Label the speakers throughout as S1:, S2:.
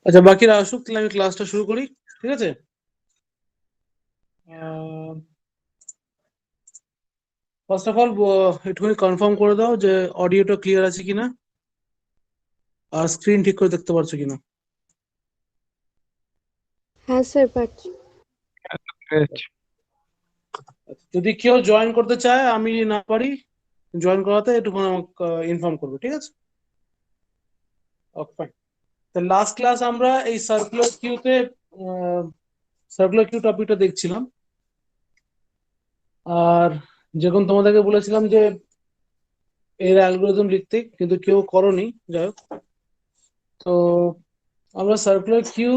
S1: আচ্ছা, বাকিরা আসুক, তাহলে আমি ক্লাসটা শুরু করি। ঠিক আছে। ফার্স্ট অফ অল একটুখানি কনফার্ম করে দাও যে অডিওটা ক্লিয়ার আছে কিনা, আর স্ক্রিন ঠিক করে দেখতে পারছো কিনা।
S2: হ্যাঁ স্যার, পাচ্ছি।
S1: আচ্ছা, যদি কেউ জয়েন করতে চায়, আমি না পারি জয়েন করাতে, একটুখানি আমাকে ইনফর্ম করবে, ঠিক আছে? ওকে, তো লাস্ট ক্লাস আমরা এই সার্কুলার কিউ টপিকটা দেখছিলাম। আর যেরকম তোমাদেরকে বলেছিলাম যে এর অ্যালগোরিদম লিখতে, কিন্তু কেউ করনি, যাই হোক। তো আমরা সার্কুলার কিউ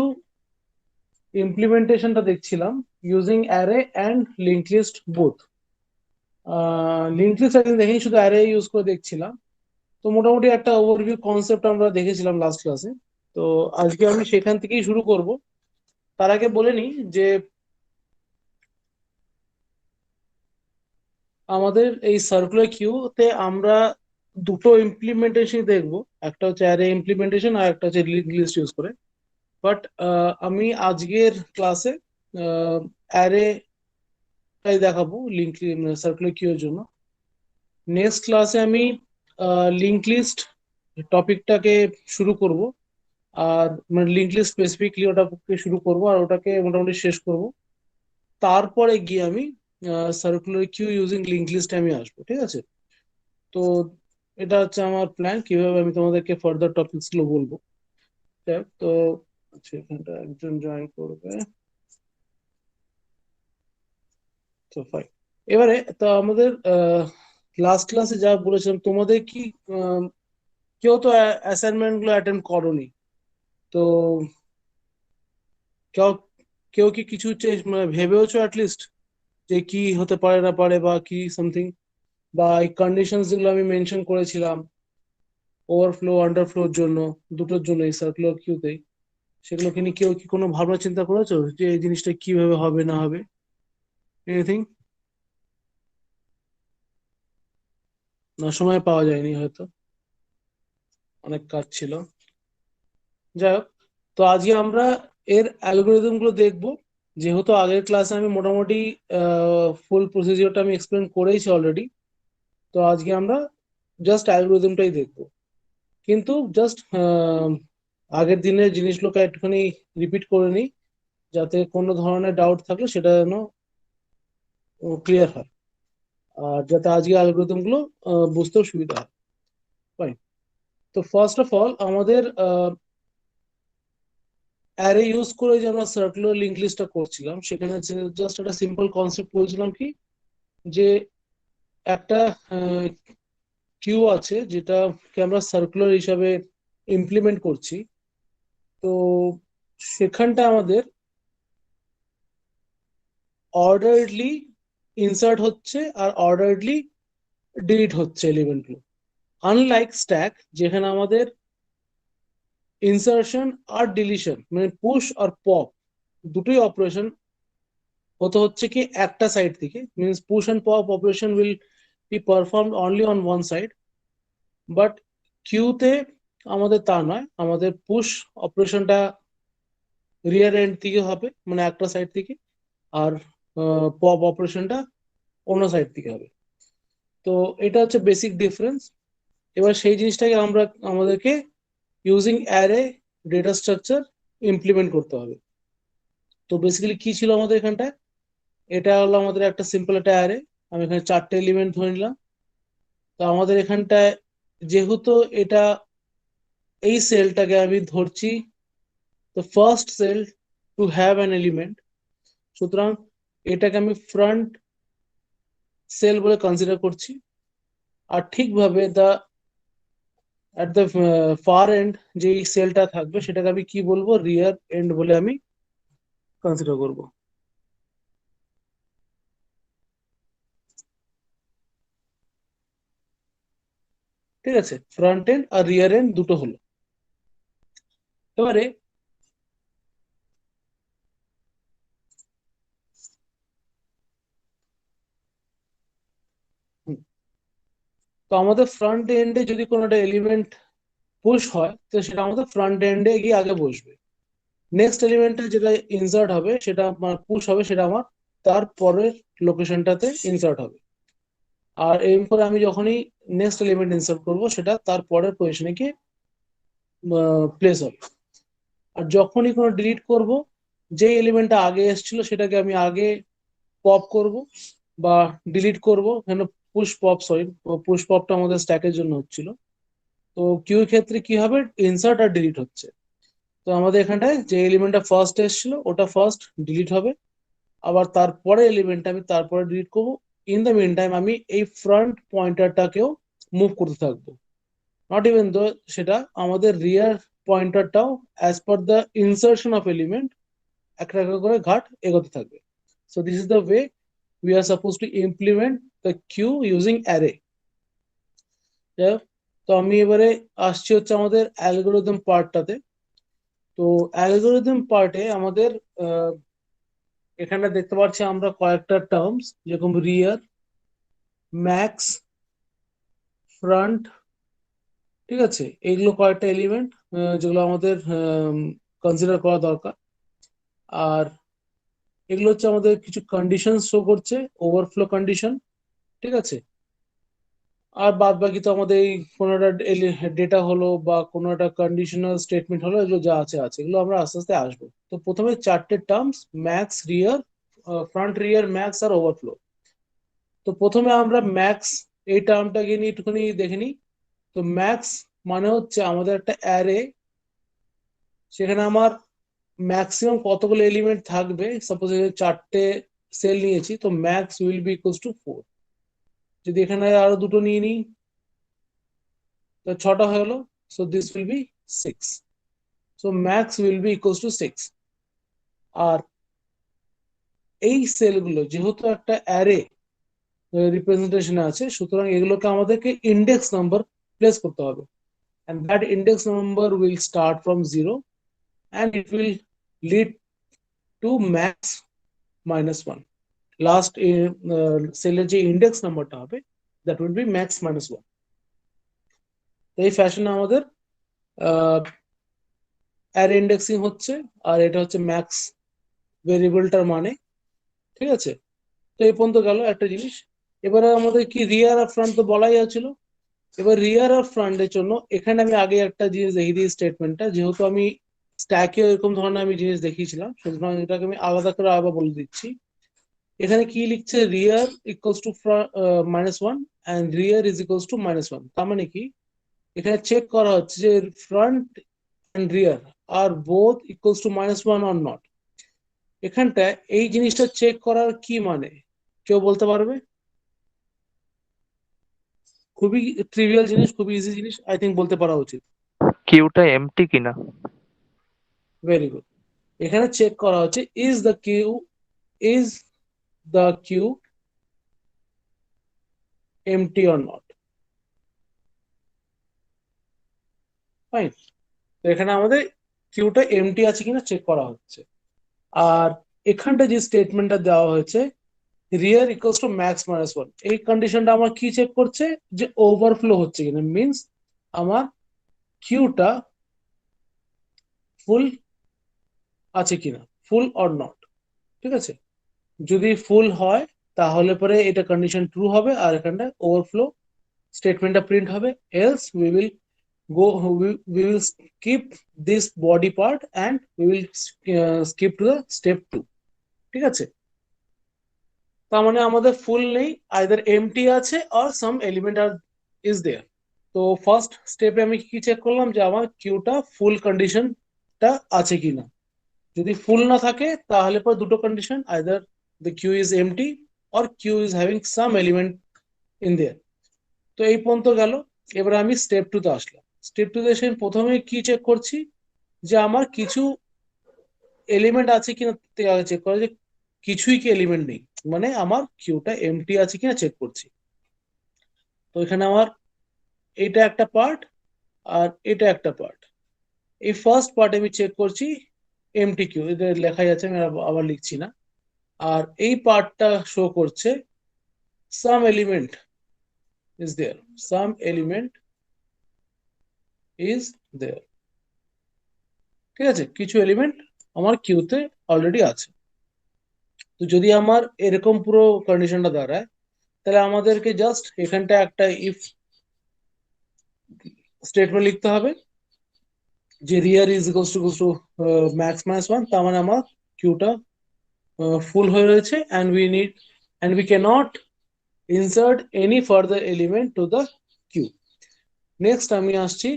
S1: ইমপ্লিমেন্টেশনটা দেখছিলাম using array and link list both. Link list একদিন দেখিনি, শুধু অ্যারে ইউজ করে দেখছিলাম। তো মোটামুটি একটা ওভারভিউ কনসেপ্ট আমরা দেখেছিলাম লাস্ট ক্লাসে। তো আজকে আমি সেখান থেকেই শুরু করব। তার আগে বলে নিই যে আমাদের এই সার্কুলার কিউতে আমরা দুটো ইমপ্লিমেন্টেশন দেখব। একটা হচ্ছে অ্যারে ইমপ্লিমেন্টেশন, আর একটা হচ্ছে লিঙ্ক লিস্ট ইউজ করে। বাট আমি আজকের ক্লাসে অ্যারেটাই দেখাবো লিঙ্ক সার্কুলার কিউর জন্য। নেক্সট ক্লাসে আমি লিঙ্ক লিস্ট টপিকটাকে শুরু করব। আর মানে লিঙ্ক লিস্ট স্পেসিফিকলি ওটাকে শুরু করব, আর ওটাকে মোটামুটি শেষ করব। তারপরে গিয়ে আমি circular queue using link list আমি আসবো, ঠিক আছে? তো এটা হচ্ছে আমার প্ল্যান, কিভাবে আমি তোমাদেরকে ফার্দার টপিকস গুলো বলবো। যাই হোক, তো আচ্ছা, এখানটা একজন জয়েন করবে। তো ফাইন। এবারে তো আমাদের লাস্ট ক্লাসে যা বলেছিলাম, তোমাদের কি আহ, কেউ তো অ্যাসাইনমেন্ট গুলো অ্যাটেন্ড করোনি। তো কেউ কেউ কি কিছু মানে ভেবেওছো অ্যাটলিস্ট যে কি হতে পারে না পারে, বা কি সামথিং, বা এই কন্ডিশনস যেগুলো আমি মেনশন করেছিলাম ওভারফ্লো আন্ডারফ্লোর জন্য, দুটোর জন্য এই সার্কুলার কিউতেই, সেগুলো কি নিয়ে কেউ কি কোনো ভাবনা চিন্তা করেছো যে এই জিনিসটা কিভাবে হবে না হবে? এনিথিং? না, সময় পাওয়া যায়নি হয়তো, অনেক কাজ ছিল। যাই হোক, তো আজকে আমরা এর অ্যালগোরিদম গুলো দেখবো। যেহেতু আগের ক্লাসে আমি মোটামুটি ফুল প্রসিজিওরটা আমি এক্সপ্লেন করেইছি অলরেডি। তো আজকে আমরা জাস্ট অ্যালগোরিদমটাই দেখবো, কিন্তু জাস্ট আগের দিনের জিনিসগুলোকে একটুখানি রিপিট করে নিই, যাতে কোনো ধরনের ডাউট থাকলে সেটা যেন ক্লিয়ার হয়, আর যাতে আজকে অ্যালগোরিদম গুলো বুঝতেও সুবিধা হয়। Fine. তো ফার্স্ট অফ অল আমাদের অ্যারে ইউজ করে যে আমরা সার্কুলার লিঙ্ক লিস্টটা করছিলাম, সেখানে জাস্ট একটা সিম্পল কনসেপ্ট বলছিলাম কি, যে একটা কিউ আছে যেটাকে আমরা সার্কুলার হিসাবে ইমপ্লিমেন্ট করছি। তো সেখানটা আমাদের অর্ডারলি ইনসার্ট হচ্ছে আর অর্ডারলি ডিলিট হচ্ছে এলিমেন্টগুলো। আনলাইক স্ট্যাক, যেখানে আমাদের ইনসার্শন আর ডিলিশন মানে পুশ আর পপ দুটোই অপারেশন হতে হচ্ছে কি একটা সাইড থেকে, means push and pop operation will be performed only on one side. But কিউতে আমাদের তা নয়, আমাদের পুশ অপারেশনটা রিয়ার এন্ড থেকে হবে, মানে একটা সাইড থেকে, আর পপ অপারেশনটা অন্য সাইড থেকে হবে। তো এটা হচ্ছে বেসিক ডিফারেন্স। এবার সেই জিনিসটাকে আমরা আমাদেরকে using array data structure implement করতে হবে। তো বেসিক্যালি কি ছিল আমাদের এখানটায়, এটা হলো আমাদের একটা সিম্পল একটা অ্যারে। আমি এখানে চারটে এলিমেন্ট ধরে নিলাম। তো আমাদের এখানটায় যেহেতু এটা এই সেলটাকে আমি ধরছি তো first cell to have an element, সুতরাং এটাকে আমি ফ্রন্ট সেল বলে কনসিডার করছি। আর ঠিকভাবে অ্যাট দ্য ফার এন্ড যে সেলটা থাকবে সেটাকে আমি কি বলবো, রিয়ার এন্ড বলে আমি কনসিডার করব। ঠিক আছে, ফ্রন্ট এন্ড আর রিয়ার এন্ড দুটো হলো। এবারে হুম, তো আমাদের ফ্রন্ট এন্ডে যদি কোনো একটা এলিমেন্ট পুশ হয়, তো সেটা আমাদের ফ্রন্ট এন্ডে গিয়ে আগে বসবে। নেক্সট এলিমেন্টে যেটা ইনসার্ট হবে সেটা আমার পুশ হবে, সেটা আমার তারপরের লোকেশনটাতে ইনসার্ট হবে। আর এরপরে আমি যখনই নেক্সট এলিমেন্ট ইনসার্ট করব সেটা তারপরের পজিশনে গিয়ে প্লেস হবে। আর যখনই কোনো ডিলিট করব, যে এলিমেন্টটা আগে এসেছিল সেটাকে আমি আগে পপ করব বা ডিলিট করব। এখানে পুশ পপ, সরি, পুশ পপটা আমাদের স্ট্যাকের জন্য হচ্ছিল। তো কিউ ক্ষেত্রে কি হবে, ইনসার্ট আর ডিলিট হচ্ছে। তো আমাদের এখানটায় যে এলিমেন্টটা ফার্স্ট এসেছিল ওটা ফার্স্ট ডিলিট হবে, আবার তারপরে এলিমেন্টটা আমি তারপরে ডিলিট করবো। ইন দ্য মিন টাইম আমি এই ফ্রন্ট পয়েন্টারটাকেও মুভ করতে থাকবো। নট ইভেন দো সেটা আমাদের রিয়ার পয়েন্টারটাও as per the insertion of element একটা একটা করে ঘাট এগোতে থাকবে। So this is the way we are supposed to implement the queue using array. তো আমি এবারে আসছি হচ্ছে আমাদের অ্যালগোরিদম পার্টটাতে। তো অ্যালগোরিদম পার্টে আমাদের এখানে দেখতে পাচ্ছি আমরা কয়েকটা টার্মস, যেরকম রিয়ার, ম্যাক্স, ফ্রন্ট, ঠিক আছে, এগুলো কয়েকটা এলিমেন্ট যেগুলো আমাদের কনসিডার করা দরকার। আর এগুলো হচ্ছে আমাদের কিছু কন্ডিশন শো করছে, ওভারফ্লো কন্ডিশন, ঠিক আছে। আর বাদ বাকি তো আমাদের এই কোনো একটা ডেটা হলো বা কোনো একটা কন্ডিশনাল স্টেটমেন্ট হলো, এগুলো যা আছে আছে, এগুলো আমরা আস্তে আস্তে আসবো। তো প্রথমে চারটে টার্মস, ম্যাক্স, রিয়ার, ফ্রন্ট, রিয়ার, ম্যাক্স আর ওভারফ্লো। তো প্রথমে আমরা ম্যাক্স এই টার্মটাকে নিয়ে একটুখানি দেখে নিই। তো ম্যাক্স মানে হচ্ছে আমাদের একটা অ্যারে, সেখানে আমার ম্যাক্সিমাম কতগুলো এলিমেন্ট থাকবে। সাপোজ চারটে সেল নিয়েছি, তো max will be equals to 4। যদি এখানে আরো দুটো নিয়ে নিই, তো ছটা হয়ে গেলো। So this will be 6। So max will be equals to 6। আর এই সেলগুলো যেহেতু একটা অ্যারে রিপ্রেজেন্টেশনে আছে, সুতরাং এগুলোকে আমাদেরকে ইন্ডেক্স নাম্বার প্লেস করতে হবে। and that index number will start from 0 and it will lead to max minus 1. Last সেলের যে ইন্ডেক্স নাম্বারটা হবে that will be max minus 1. এই ফ্যাশনে আমাদের অ্যারে ইন্ডেক্সিং হচ্ছে, আর এটা হচ্ছে ম্যাক্স ভেরিয়েবলটার মানে, ঠিক আছে। তো এই পর্যন্ত গেল একটা জিনিস। এবারে আমাদের কি রিয়ার আর ফ্রন্ট তো বলাই আছে। এবার রিয়ার আর ফ্রন্টের জন্য এখানে আমি আগে একটা জিনিস দেখিয়ে দিই, স্টেটমেন্টটা যেহেতু আমি স্ট্যাকে এরকম ধরনের আমি জিনিস দেখিয়েছিলাম, সুতরাং এটাকে আমি আলাদা করে আবার বলে দিচ্ছি। এখানে কি লিখছে, rear equals to -1 and rear is equals to -1। তার মানে কি, এখানে চেক করা হচ্ছে যে ফ্রন্ট অ্যান্ড রিয়ার আর both equals to -1 or not. এখানটা এই জিনিসটা চেক করার কি মানে, কেউ বলতে পারবে? খুবই ট্রিভিয়াল জিনিস, খুবই ইজি জিনিস, আই থিঙ্ক বলতে পারা উচিত।
S3: কিউটা এমটি কিনা।
S1: Very good. এখানে চেক করা হচ্ছে is the queue empty or not. Fine. তো এখানে আমাদের কিউটা এমটি আছে কিনা চেক করা হচ্ছে। আর এখানটা যে স্টেটমেন্টটা দেওয়া হয়েছে, রিয়ার ইকুয়ালস টু ম্যাক্স মাইনাস 1, এই কন্ডিশনটা আমার কি চেক করছে, যে ওভারফ্লো হচ্ছে কিনা, মিনস আমার কিউটা ফুল আছে কিনা, ফুল অর নট, ঠিক আছে। যদি ফুল হয় তাহলে পরে এটা কন্ডিশন ট্রু হবে আর এখানটা ওভারফ্লো স্টেটমেন্টটা প্রিন্ট হবে। Else go we will skip this body part and we will skip to the step 2, ঠিক আছে। তার মানে আমাদের ফুল নেই, আইদার এমটি আছে or some element are is there. তো ফার্স্ট স্টেপে আমি কি চেক করলাম, যে আমার কিউটা ফুল কন্ডিশনটা আছে কিনা। যদি ফুল না থাকে তাহলে পর দুটো condition, either the queue is empty or queue is having some element in there. তো এই পর্যন্ত গেল। এবার আমি স্টেপ 2 তে আসলাম। স্টেপ 2 তে এসে প্রথমে কি চেক করছি, যে আমার কিছু এলিমেন্ট আছে কিনা চেক করা, যে কিছুই কি এলিমেন্ট নেই, মানে আমার কিউটা এমটি আছে কিনা চেক করছি। তো এখানে আমার এটা একটা পার্ট আর এটা একটা পার্ট। এই ফার্স্ট পার্ট আমি চেক করছি এমটি কিউ, এটা লেখাই আছে, আমি আবার লিখছি না। আর এই পার্টটা শো করছে some element is there, some element is there, ঠিক আছে, কিছু এলিমেন্ট আমার কিউতে অলরেডি আছে। তো যদি আমার এরকম পুরো কন্ডিশনটা দাঁড়ায়, তাহলে আমাদেরকে জাস্ট এখানটা একটা ইফ স্টেটমেন্ট লিখতে হবে যে rear is equals to max minus one, তার মানে আমার কিউটা ফুল হয়ে রয়েছে, and we can't insert any further element to the queue. Next আমি আসছি,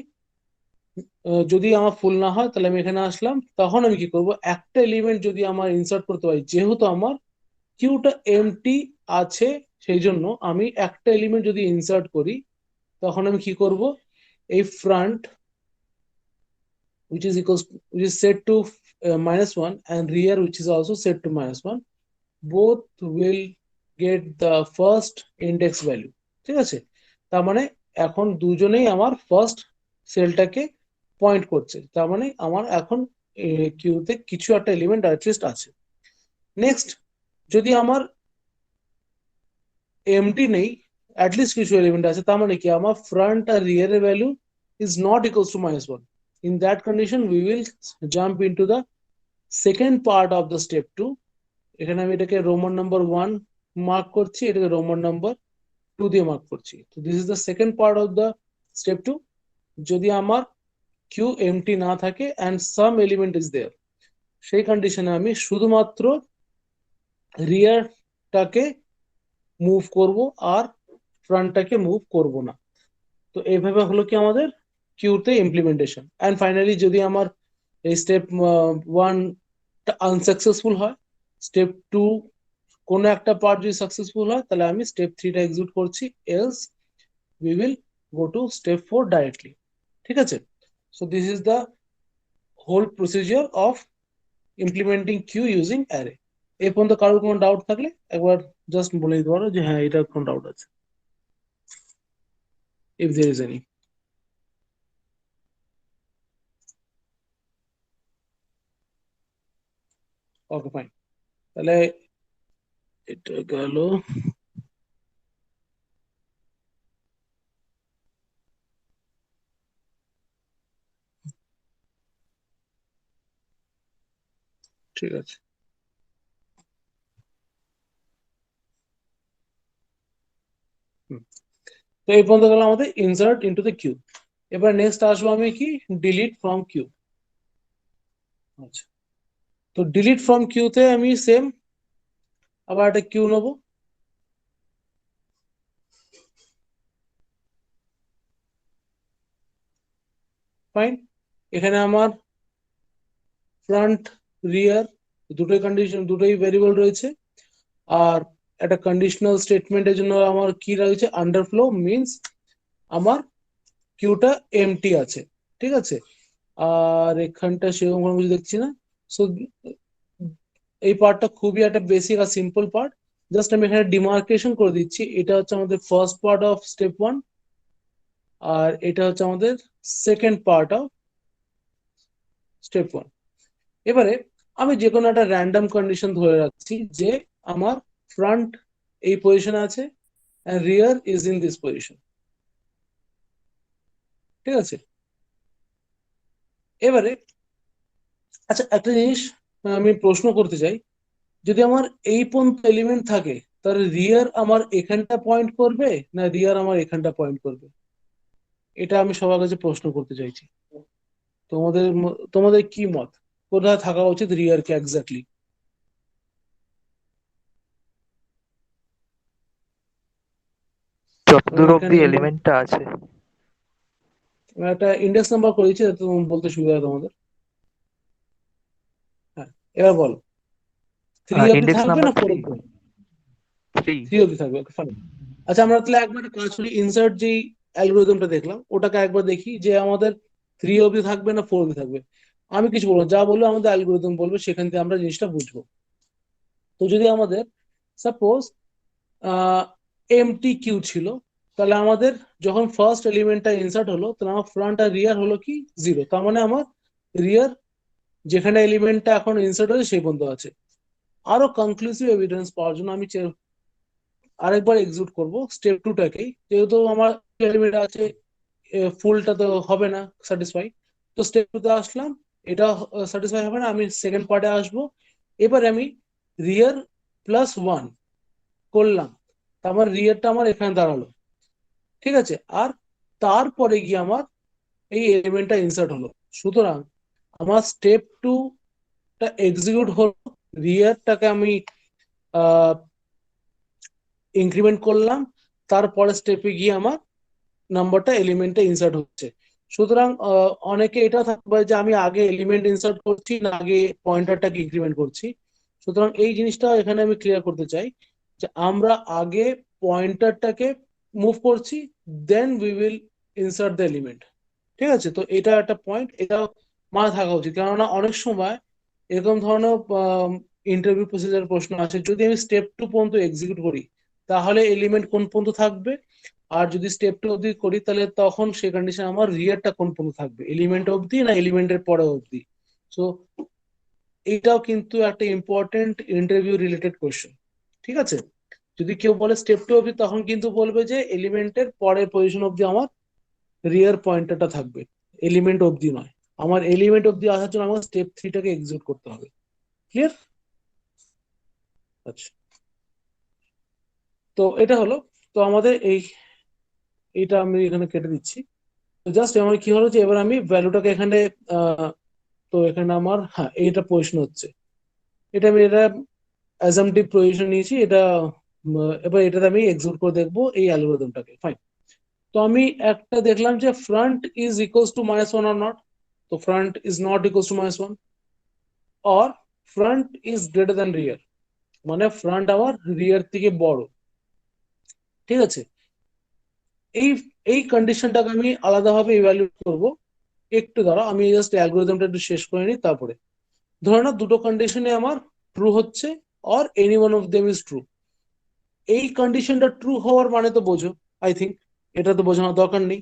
S1: যদি আমার ফুল না হয় তাহলে আমি এখানে আসলাম, তখন আমি কি করব, একটা এলিমেন্ট যদি আমার ইনসার্ট করতে পারি, যেহেতু আমার কিউটা এমটি আছে, সেই জন্য আমি একটা এলিমেন্ট যদি ইনসার্ট করি, তখন আমি কি করব, এই front which is set to -1 and rear which is also set to -1, both will get the first index value। ঠিক আছে, তার মানে এখন দুজনেই আমার ফার্স্ট সেলটাকে পয়েন্ট করছে, তার মানে আমার এখন কিউতে কিছু একটা এলিমেন্ট অ্যাটলিস্ট আছে। নেক্সট, যদি আমার এমটি নেই, অ্যাটলিস্ট কিছু এলিমেন্ট আছে, তার মানে কি আমার ফ্রন্ট আর রিয়ার এর value is not equals to -1। In that condition we will jump into the second part of the step 2। এখানে আমি এটাকে রোমান নাম্বার 1 মার্ক করছি, এটাকে রোমান নাম্বার 2 দিয়ে মার্ক করছি। তো this is the second part of the step 2। যদি আমার কিউ এমটি না থাকে অ্যান্ড সাম এলিমেন্ট ইজ দেয়ার, সেই কন্ডিশনে আমি শুধুমাত্র রিয়ারটাকে মুভ করব আর ফ্রন্টটাকে মুভ করব না। তো এইভাবে হলো কি আমাদের কিউতে ইমপ্লিমেন্টেশন। অ্যান্ড ফাইনালি যদি আমার এই স্টেপ 1 আনসাকসেসফুল হয়, স্টেপ 2 কোনো একটা পার্ট যদি সাকসেসফুল হয়, তাহলে আমি স্টেপ 3টা এক্সিকিউট করছি, else we will go to step 4 directly. ঠিক আছে, so this is the whole procedure of implementing queue using array. এই পর্যন্ত কারোর কোনো ডাউট থাকলে একবার জাস্ট বলে দিতে পারো যে হ্যাঁ এটার কোনো ডাউট আছে, if there is any. Okay fine, তাহলে এটা গেল। ঠিক আছে, তো এই পর্যন্ত গেল আমাদের ইনসার্ট ইনটু দ্য কিউ। এবার নেক্সট আসবো আমি কি, ডিলিট ফ্রম কিউ। আচ্ছা, তো ডিলিট ফ্রম কিউতে আমি সেম আবার একটা কিউ নেবো। ফাইন, এখানে আমার ফ্রন্ট রিয়ার দুটোই কন্ডিশন, দুটোই ভেরিয়েবল রয়েছে, আর একটা কন্ডিশনাল স্টেটমেন্টের জন্য আমার কি রয়েছে, আন্ডারফ্লো, মিনস আমার কিউটা এমটি আছে। ঠিক আছে, আর এখানটা সেরকম কোনো কিছু দেখছি না। সো এই পার্টটা খুবই একটা বেসিক আর সিম্পল পার্ট, জাস্ট আমি এখানে ডিমার্কেশন করে দিচ্ছি, এটা হচ্ছে আমাদের ফার্স্ট পার্ট অফ স্টেপ 1, আর এটা হচ্ছে আমাদের সেকেন্ড পার্ট অফ স্টেপ 1। এবারে আমি যে কোনো একটা র্যান্ডম কন্ডিশন ধরে রাখছি যে আমার ফ্রন্ট এই পজিশনে আছে and rear is in this position। ঠিক আছে, এবারে আচ্ছা একটা জিনিস আমি প্রশ্ন করতে চাই, যদি আমার এই পর্যন্ত এলিমেন্ট থাকে, তাহলে রিয়ার আমার এখানটা পয়েন্ট করবে না রিয়ার আমার এখানটা পয়েন্ট করবে? এটা আমি সবার কাছে প্রশ্ন করতে চাইছি। তোমাদের কি মত, কোথায় থাকা উচিত রিয়ার কে এক্স্যাক্টলি?
S3: যতদূর
S1: এখানে
S3: অব্দি এলিমেন্টটা আছে।
S1: একটা ইন্ডেক্স নাম্বার করেছি যাতে বলতে সুবিধা হয় তোমাদের। হ্যাঁ, এবার বলো, 3 অব্দি
S3: ইন্ডেক্স
S1: থাকবে
S3: নাম্বার
S1: না 4
S3: 3।
S1: অব্দি?
S3: 3।
S1: 3 অব্দি থাকবে, ফাইন। আচ্ছা, আমরা তাহলে একবার কাজ করি, ইনসার্ট যেই অ্যালগোরিদমটা দেখলাম ওটাকে একবার দেখি যে আমাদের 3 অব্দি থাকবে না 4 অব্দি থাকবে। আমি কিছু বলবো, যা বলবো আমাদের অ্যালগোরিদম বলবে, সেখান থেকে আমরা জিনিসটা বুঝবো। তো যদি আমাদের সাপোজ এমটি কিউ ছিল, তাহলে আমাদের যখন ফার্স্ট এলিমেন্টটা ইনসার্ট হলো, তাহলে আমার ফ্রন্ট আর রিয়ার হলো কি 0, তার মানে আমার রিয়ার যেখানে এলিমেন্টটা এখন ইনসার্ট হয়েছে সেই পর্যন্ত আছে। আরো কনক্লুসিভ এভিডেন্স পাওয়ার জন্য আমি আরেকবার এক্সিকিউট করব স্টেপ 2টাকেই, যেহেতু আমার এলিমেন্ট আছে, ফুলটা তো হবে না স্যাটিসফাই। তো স্টেপ 2তে আসলাম, এটা স্যাটিসফাই হবে না, আমি সেকেন্ড পার্টে আসবো। এবার আমি রিয়ার +1 করলাম, তার মানে রিয়ারটা আমার এখানে দাঁড়ালো, ঠিক আছে। আর তারপরে গিয়ে আমার এই এলিমেন্টটা ইনসার্ট হলো। সুতরাং আমার স্টেপ 2 টা এক্সিকিউট হলো, রিয়ারটাকে আমি ইনক্রিমেন্ট করলাম, তারপরে স্টেপে গিয়ে আমার নাম্বারটা এলিমেন্টে ইনসার্ট হচ্ছে। সুতরাং অনেকে এটা থাকবে যে আমি আগে এলিমেন্ট ইনসার্ট করছি না আগে পয়েন্টারটাকে ইনক্রিমেন্ট করছি। সুতরাং এই জিনিসটা এখানে আমি ক্লিয়ার করতে চাই যে আমরা আগে পয়েন্টারটাকে মুভ করছি, then we will insert the element. ঠিক আছে, তো এটা একটা পয়েন্ট, এটা মাথায় থাকা উচিত। কেননা অনেক সময় এরকম ধরনের ইন্টারভিউ প্রসিজার প্রশ্ন আছে, যদি আমি স্টেপ 2 পর্যন্ত এক্সিকিউট করি তাহলে এলিমেন্ট কোন পর্যন্ত থাকবে, আর যদি স্টেপ 2 অবধি করি তাহলে তখন সেই কন্ডিশন আমার রিয়ারটা কোন পর্যন্ত থাকবে, এলিমেন্ট অবধি না এলিমেন্টের পরে অবধি। সো এইটাও কিন্তু একটা ইম্পর্টেন্ট ইন্টারভিউ রিলেটেড কোয়েশ্চেন। ঠিক আছে, যদি কেউ বলে স্টেপ 2 অবধি তখন কিন্তু বলবে যে এলিমেন্টের পরের পজিশন অবধি আমার রিয়ার পয়েন্টারটা থাকবে, এলিমেন্ট অবধি নয়। আমার এলিমেন্ট অবধি আসার জন্য আমার স্টেপ 3 টাকে এক্সিকিউট করতে হবে। ক্লিয়ার? আচ্ছা, তো এটা হলো, তো আমাদের এইটা আমি এখানে কেটে দিচ্ছি। জাস্ট আমার কি হলো যে এবার আমি ভ্যালুটাকে এখানে আহ, তো এখানে আমার হ্যাঁ এইটা পজিশন হচ্ছে, এটা আমি এটা অ্যাজাম্পটিভ পজিশন নিয়েছি এটা। এবার এটাতে আমি এক্সিকিউট করে দেখবো এই অ্যালগরিদমটাকে। ফাইন, তো আমি একটা দেখলাম যে front is equals to -1 or not. তো front is not equals to -1, or front is greater than rear, মানে ফ্রন্ট আমার রিয়ার থেকে বড়। ঠিক আছে, এই এই কন্ডিশনটাকে আমি আলাদাভাবে ইভ্যালুয়েট করব। একটু দাঁড়াও, আমি জাস্ট অ্যালগরিদমটা একটু শেষ করে নিই তারপরে। ধরো না দুটো কন্ডিশনে আমার ট্রু হচ্ছে, or any one of them is true. এই কন্ডিশনটা ট্রু হওয়ার মানে তো বোঝো, আই থিঙ্ক এটা তো বোঝানোর দরকার নেই।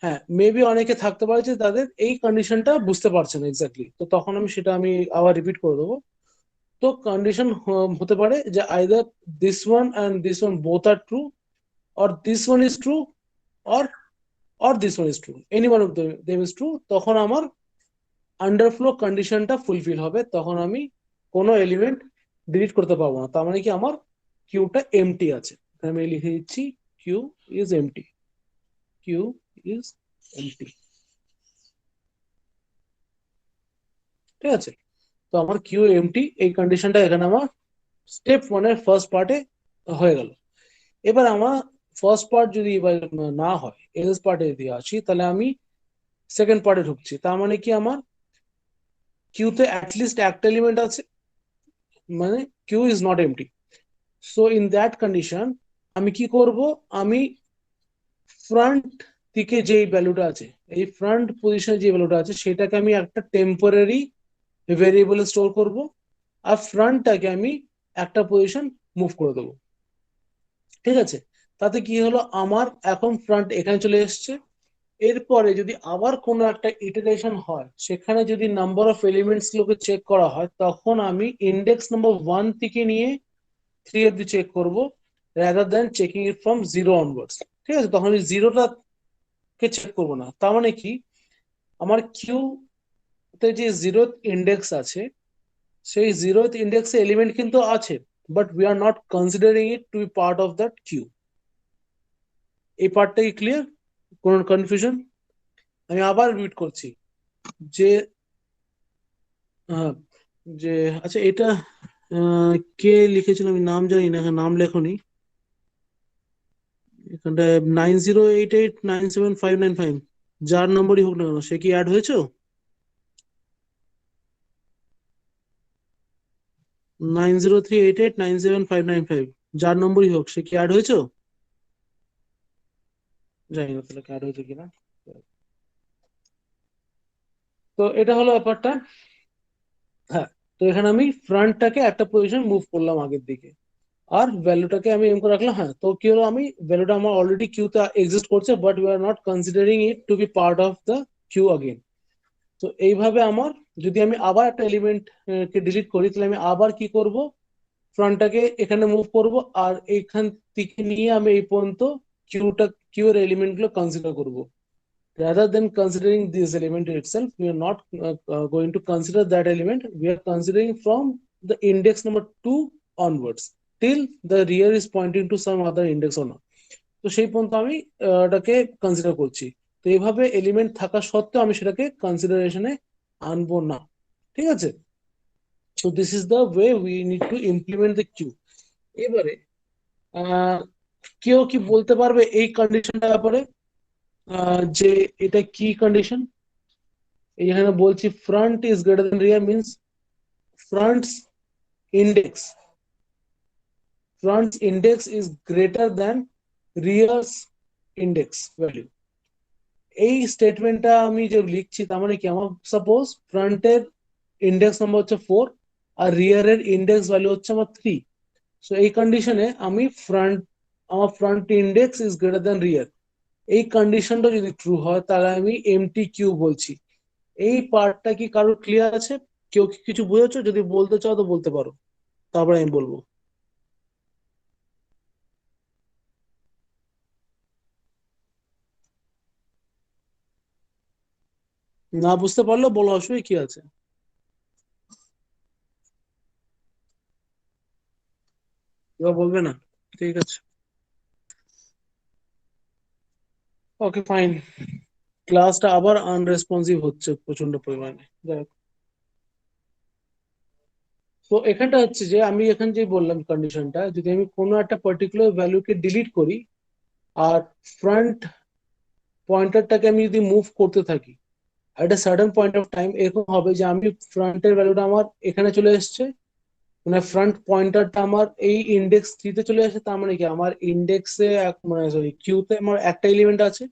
S1: হ্যাঁ, মেবি অনেকে থাকতে পারে যে তাদের এই কন্ডিশনটা বুঝতে পারছে না এক্স্যাক্টলি, তো তখন আমি আবার রিপিট করে দেবো। তো কন্ডিশন হতে পারে যে either this one and this one both are true, or this one is true, or or this one is true, any one of them is true. তখন আমার আন্ডারফ্লো কন্ডিশনটা ফুলফিল হবে, তখন আমি কোনো এলিমেন্ট ডিলিট করতে পারবো না। তার মানে কি আমার কিউটা এমটি আছে। আমি লিখে দিচ্ছি queue is empty, queue is empty. ঠিক আছে, তো আমার কিউ এমটি এই কন্ডিশনটা এখানে আমার স্টেপ 1 এর ফার্স্ট পার্টে হয়ে গেল। এবার আমার ফার্স্ট পার্ট যদি এবার না হয়, এলস পার্টে যদি আসি, তাহলে আমি সেকেন্ড পার্টে ঢুকছি। তার মানে কি আমার কিউতে অ্যাটলিস্ট একটা এলিমেন্ট আছে, মানে queue is not empty. So in that condition আমি কি করব, আমি ফ্রন্ট দিকে যে ভ্যালুটা আছে, এই ফ্রন্ট পজিশনে যে ভ্যালুটা আছে সেটাকে আমি একটা টেম্পোরারি ভেরিয়েবলে স্টোর করব, আর ফ্রন্টটাকে আমি একটা পজিশন মুভ করে দেবো। ঠিক আছে, তাতে কি হলো, আমার এখন ফ্রন্ট এখানে চলে এসছে। এরপরে যদি আবার কোনো একটা ইটারেশন হয়, সেখানে যদি নাম্বার অফ এলিমেন্টস গুলোকে চেক করা হয়, তখন আমি ইন্ডেক্স নাম্বার 1 থেকে নিয়ে 3 অব্দি চেক করবো, rather than checking it from 0 onwards. ঠিক আছে, তখন আমি জিরোটাকে চেক করবো না। তার মানে কি, আমার কিউ তে যে 0th ইন্ডেক্স আছে, সেই 0th ইন্ডেক্সে এলিমেন্ট কিন্তু আছে, but we are not considering it to be part of that queue. এই পার্টটা কি ক্লিয়ার? কোন কনফিউশন? আমি আবার রিপিট করছি যে আহ, যে আচ্ছা এটা কে লিখেছিল আমি নাম জানি না, এখানে নাম লেখনি। এখানটায় 90889755, যার নম্বরই হোক না কেন, সে কি অ্যাড হয়েছে? 9038897595, যার নম্বরই হোক, সে কি অ্যাড হয়েছে? জানি না তাহলে অ্যাড হয়েছে কিনা। তো এটা হলো ব্যাপারটা। হ্যাঁ, তো এখানে আমি ফ্রন্টটাকে একটা পজিশন মুভ করলাম আগের দিকে, আর ভ্যালুটাকে আমি এম করে রাখলাম। হ্যাঁ, তো কি হলো, আমি ভ্যালুটা আমার অলরেডি কিউতে এক্সিস্ট করছে, but we are not considering it to be part of the queue again. তো এইভাবে আমার, যদি আমি আবার একটা এলিমেন্ট কে ডিলিট করি, তাহলে আমি আবার কি করব, ফ্রন্টটাকে এখানে মুভ করব, আর এইখান থেকে নিয়ে আমি এই পর্যন্ত কিউ এর এলিমেন্ট গুলো কনসিডার করবো। rather than considering this element itself, we are not going to consider that element. We are considering from the index number 2 onwards till the rear is pointing to some other index or not. তো সেই পর্যন্ত আমি ওটাকে consider করছি। তো এইভাবে element থাকা সত্ত্বেও আমি সেটাকে কনসিডারেশনে আনবো না। ঠিক আছে? So this is the way we need to implement the queue. এবারে কেউ কি বলতে পারবে এই কন্ডিশনটার ব্যাপারে যে এটা কি কন্ডিশন? এখানে বলছি front is greater than rear means front's index is greater than rear's index value. এই স্টেটমেন্টটা আমি যে লিখছি তার মানে কি, আমার সাপোজ ফ্রন্টের ইন্ডেক্স নাম্বার হচ্ছে 4 আর রিয়ারের ইন্ডেক্স ভ্যালু হচ্ছে আমার 3। সো এই কন্ডিশনে আমি আমার front index is greater than rear, এই কন্ডিশনটা যদি ট্রু হয় তাহলে আমি এমটি কিউ বলছি। এই পার্টটা কি কারোর ক্লিয়ার আছে? কেউ কি কিছু বুঝেছো? যদি বলতে চাও তো বলতে পারো, তারপরে আমি বলবো। না বুঝতে পারলে বলো, অসুবিধা কি আছে? কেউ বলবে না? ঠিক আছে, ওকে ফাইন। ক্লাসটা আবার আনরেসপন্সিভ হচ্ছে প্রচন্ড পরিমাণে। যাই হোক, তো এখানটা হচ্ছে যে আমি এখানে যে বললাম কন্ডিশনটা, যদি আমি কোনো একটা পার্টিকুলার ভ্যালুকে ডিলিট করি আর ফ্রন্ট পয়েন্টারটাকে আমি যদি মুভ করতে থাকি, at a certain point of time এরকম হবে যে আমি ফ্রন্টের ভ্যালুটা আমার এখানে চলে এসছে, মানে ফ্রন্ট পয়েন্টারটা আমার এই ইন্ডেক্স 3 তে চলে আসে। তার মানে কি, আমার ইন্ডেক্সে মানে সরি কিউতে আমার একটা এলিমেন্ট আছে,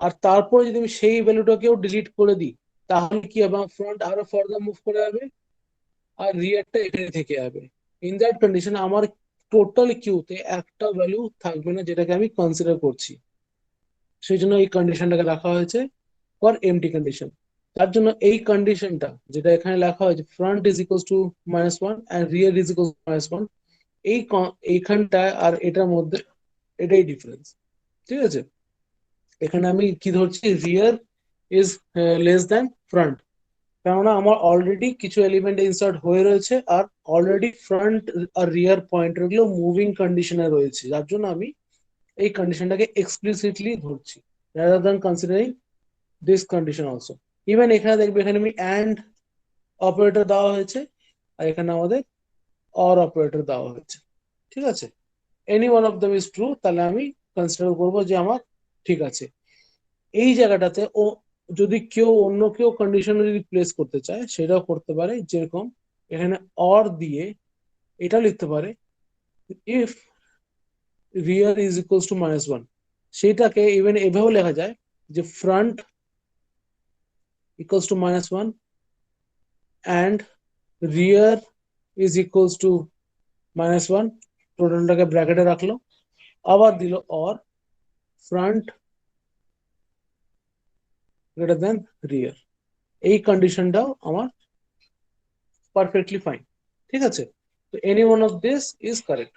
S1: আর তারপরে যদি আমি সেই ভ্যালুটাকেও ডিলিট করে দিই তাহলে কি হবে, ফ্রন্ট আরো ফার্দার মুভ করে যাবে আর রিয়ারটা এখানে থেকে যাবে। ইন দ্যাট কন্ডিশন আমার টোটাল কিউতে একটা ভ্যালু থাকবে না যেটাকে আমি কনসিডার করছি। সেই জন্য এই কন্ডিশনটাকে রাখা হয়েছে ফর এমটি কন্ডিশন। তার জন্য এই কন্ডিশনটা যেটা এখানে লেখা হয়েছে front is equals to -1 and rear is equals to -1, এইখানটা আর এটার মধ্যে এটাই ডিফারেন্স। ঠিক আছে? এখানে আমি কি ধরছি, রিয়ার ইজ লেস দ্যান ফ্রন্ট, কেননা আমার অলরেডি কিছু এলিমেন্ট ইনসার্ট হয়ে রয়েছে আর অলরেডি ফ্রন্ট আর রিয়ার পয়েন্টার গুলো মুভিং কন্ডিশনে রয়েছে, যার জন্য আমি এই কন্ডিশনটাকে এক্সপ্লিসিটলি ধরছি rather than considering this condition also. Even এখানে দেখবে এখানে আমি অ্যান্ড অপারেটর দেওয়া হয়েছে আর এখানে আমাদের অর অপারেটর দেওয়া হয়েছে। ঠিক আছে? Any one of them is true, তাহলে আমি কনসিডার করবো যে আমার ঠিক আছে। এই জায়গাটাতে ও যদি কেউ অন্য কেউ কন্ডিশন যদি প্লেস করতে চায় সেটাও করতে পারে, যেরকম এখানে অর দিয়ে এটা লিখতে পারে if rear is equals to -1, সেটাকে ইভেন এভাবেও লেখা যায় যে front equals to -1 and rear is equals to -1, টোটালটাকে ব্র্যাকেটে রাখলো, আবার দিল or front greater than rear। এই কন্ডিশনটাও আমার পারফেক্টলি ফাইন। ঠিক আছে? তো any one of this is correct.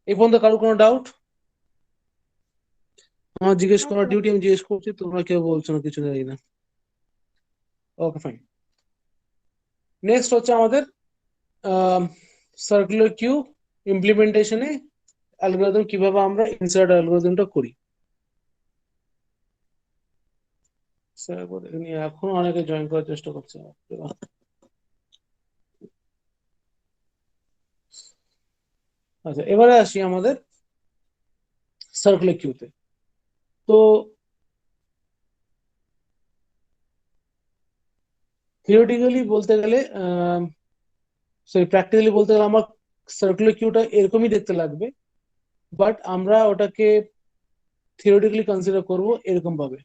S1: এই পর্যন্ত কারো কোনো ডাউট? আমার জিজ্ঞেস করার ডিউটি আমি জিজ্ঞেস করছি, তোমরা কেউ বলছো না, কিছু জানি না। Okay fine. নেক্সট হচ্ছে আমাদের সার্কুলার কিউ ইমপ্লিমেন্টেশনে অ্যালগরিদম কিভাবে আমরা ইনসার্ট অ্যালগরিদমটা করি। এখন অনেকে জয়েন করার চেষ্টা করছে। আচ্ছা, এবারে আসি আমাদের সার্কুলার কিউতে। তো থিওরিটিক্যালি বলতে গেলে সরি প্র্যাকটিক্যালি বলতে গেলে আমার সার্কুলার কিউটা এরকমই দেখতে লাগবে, বাট আমরা ওটাকে থিওরিটিক্যালি কনসিডার করব এরকম ভাবে।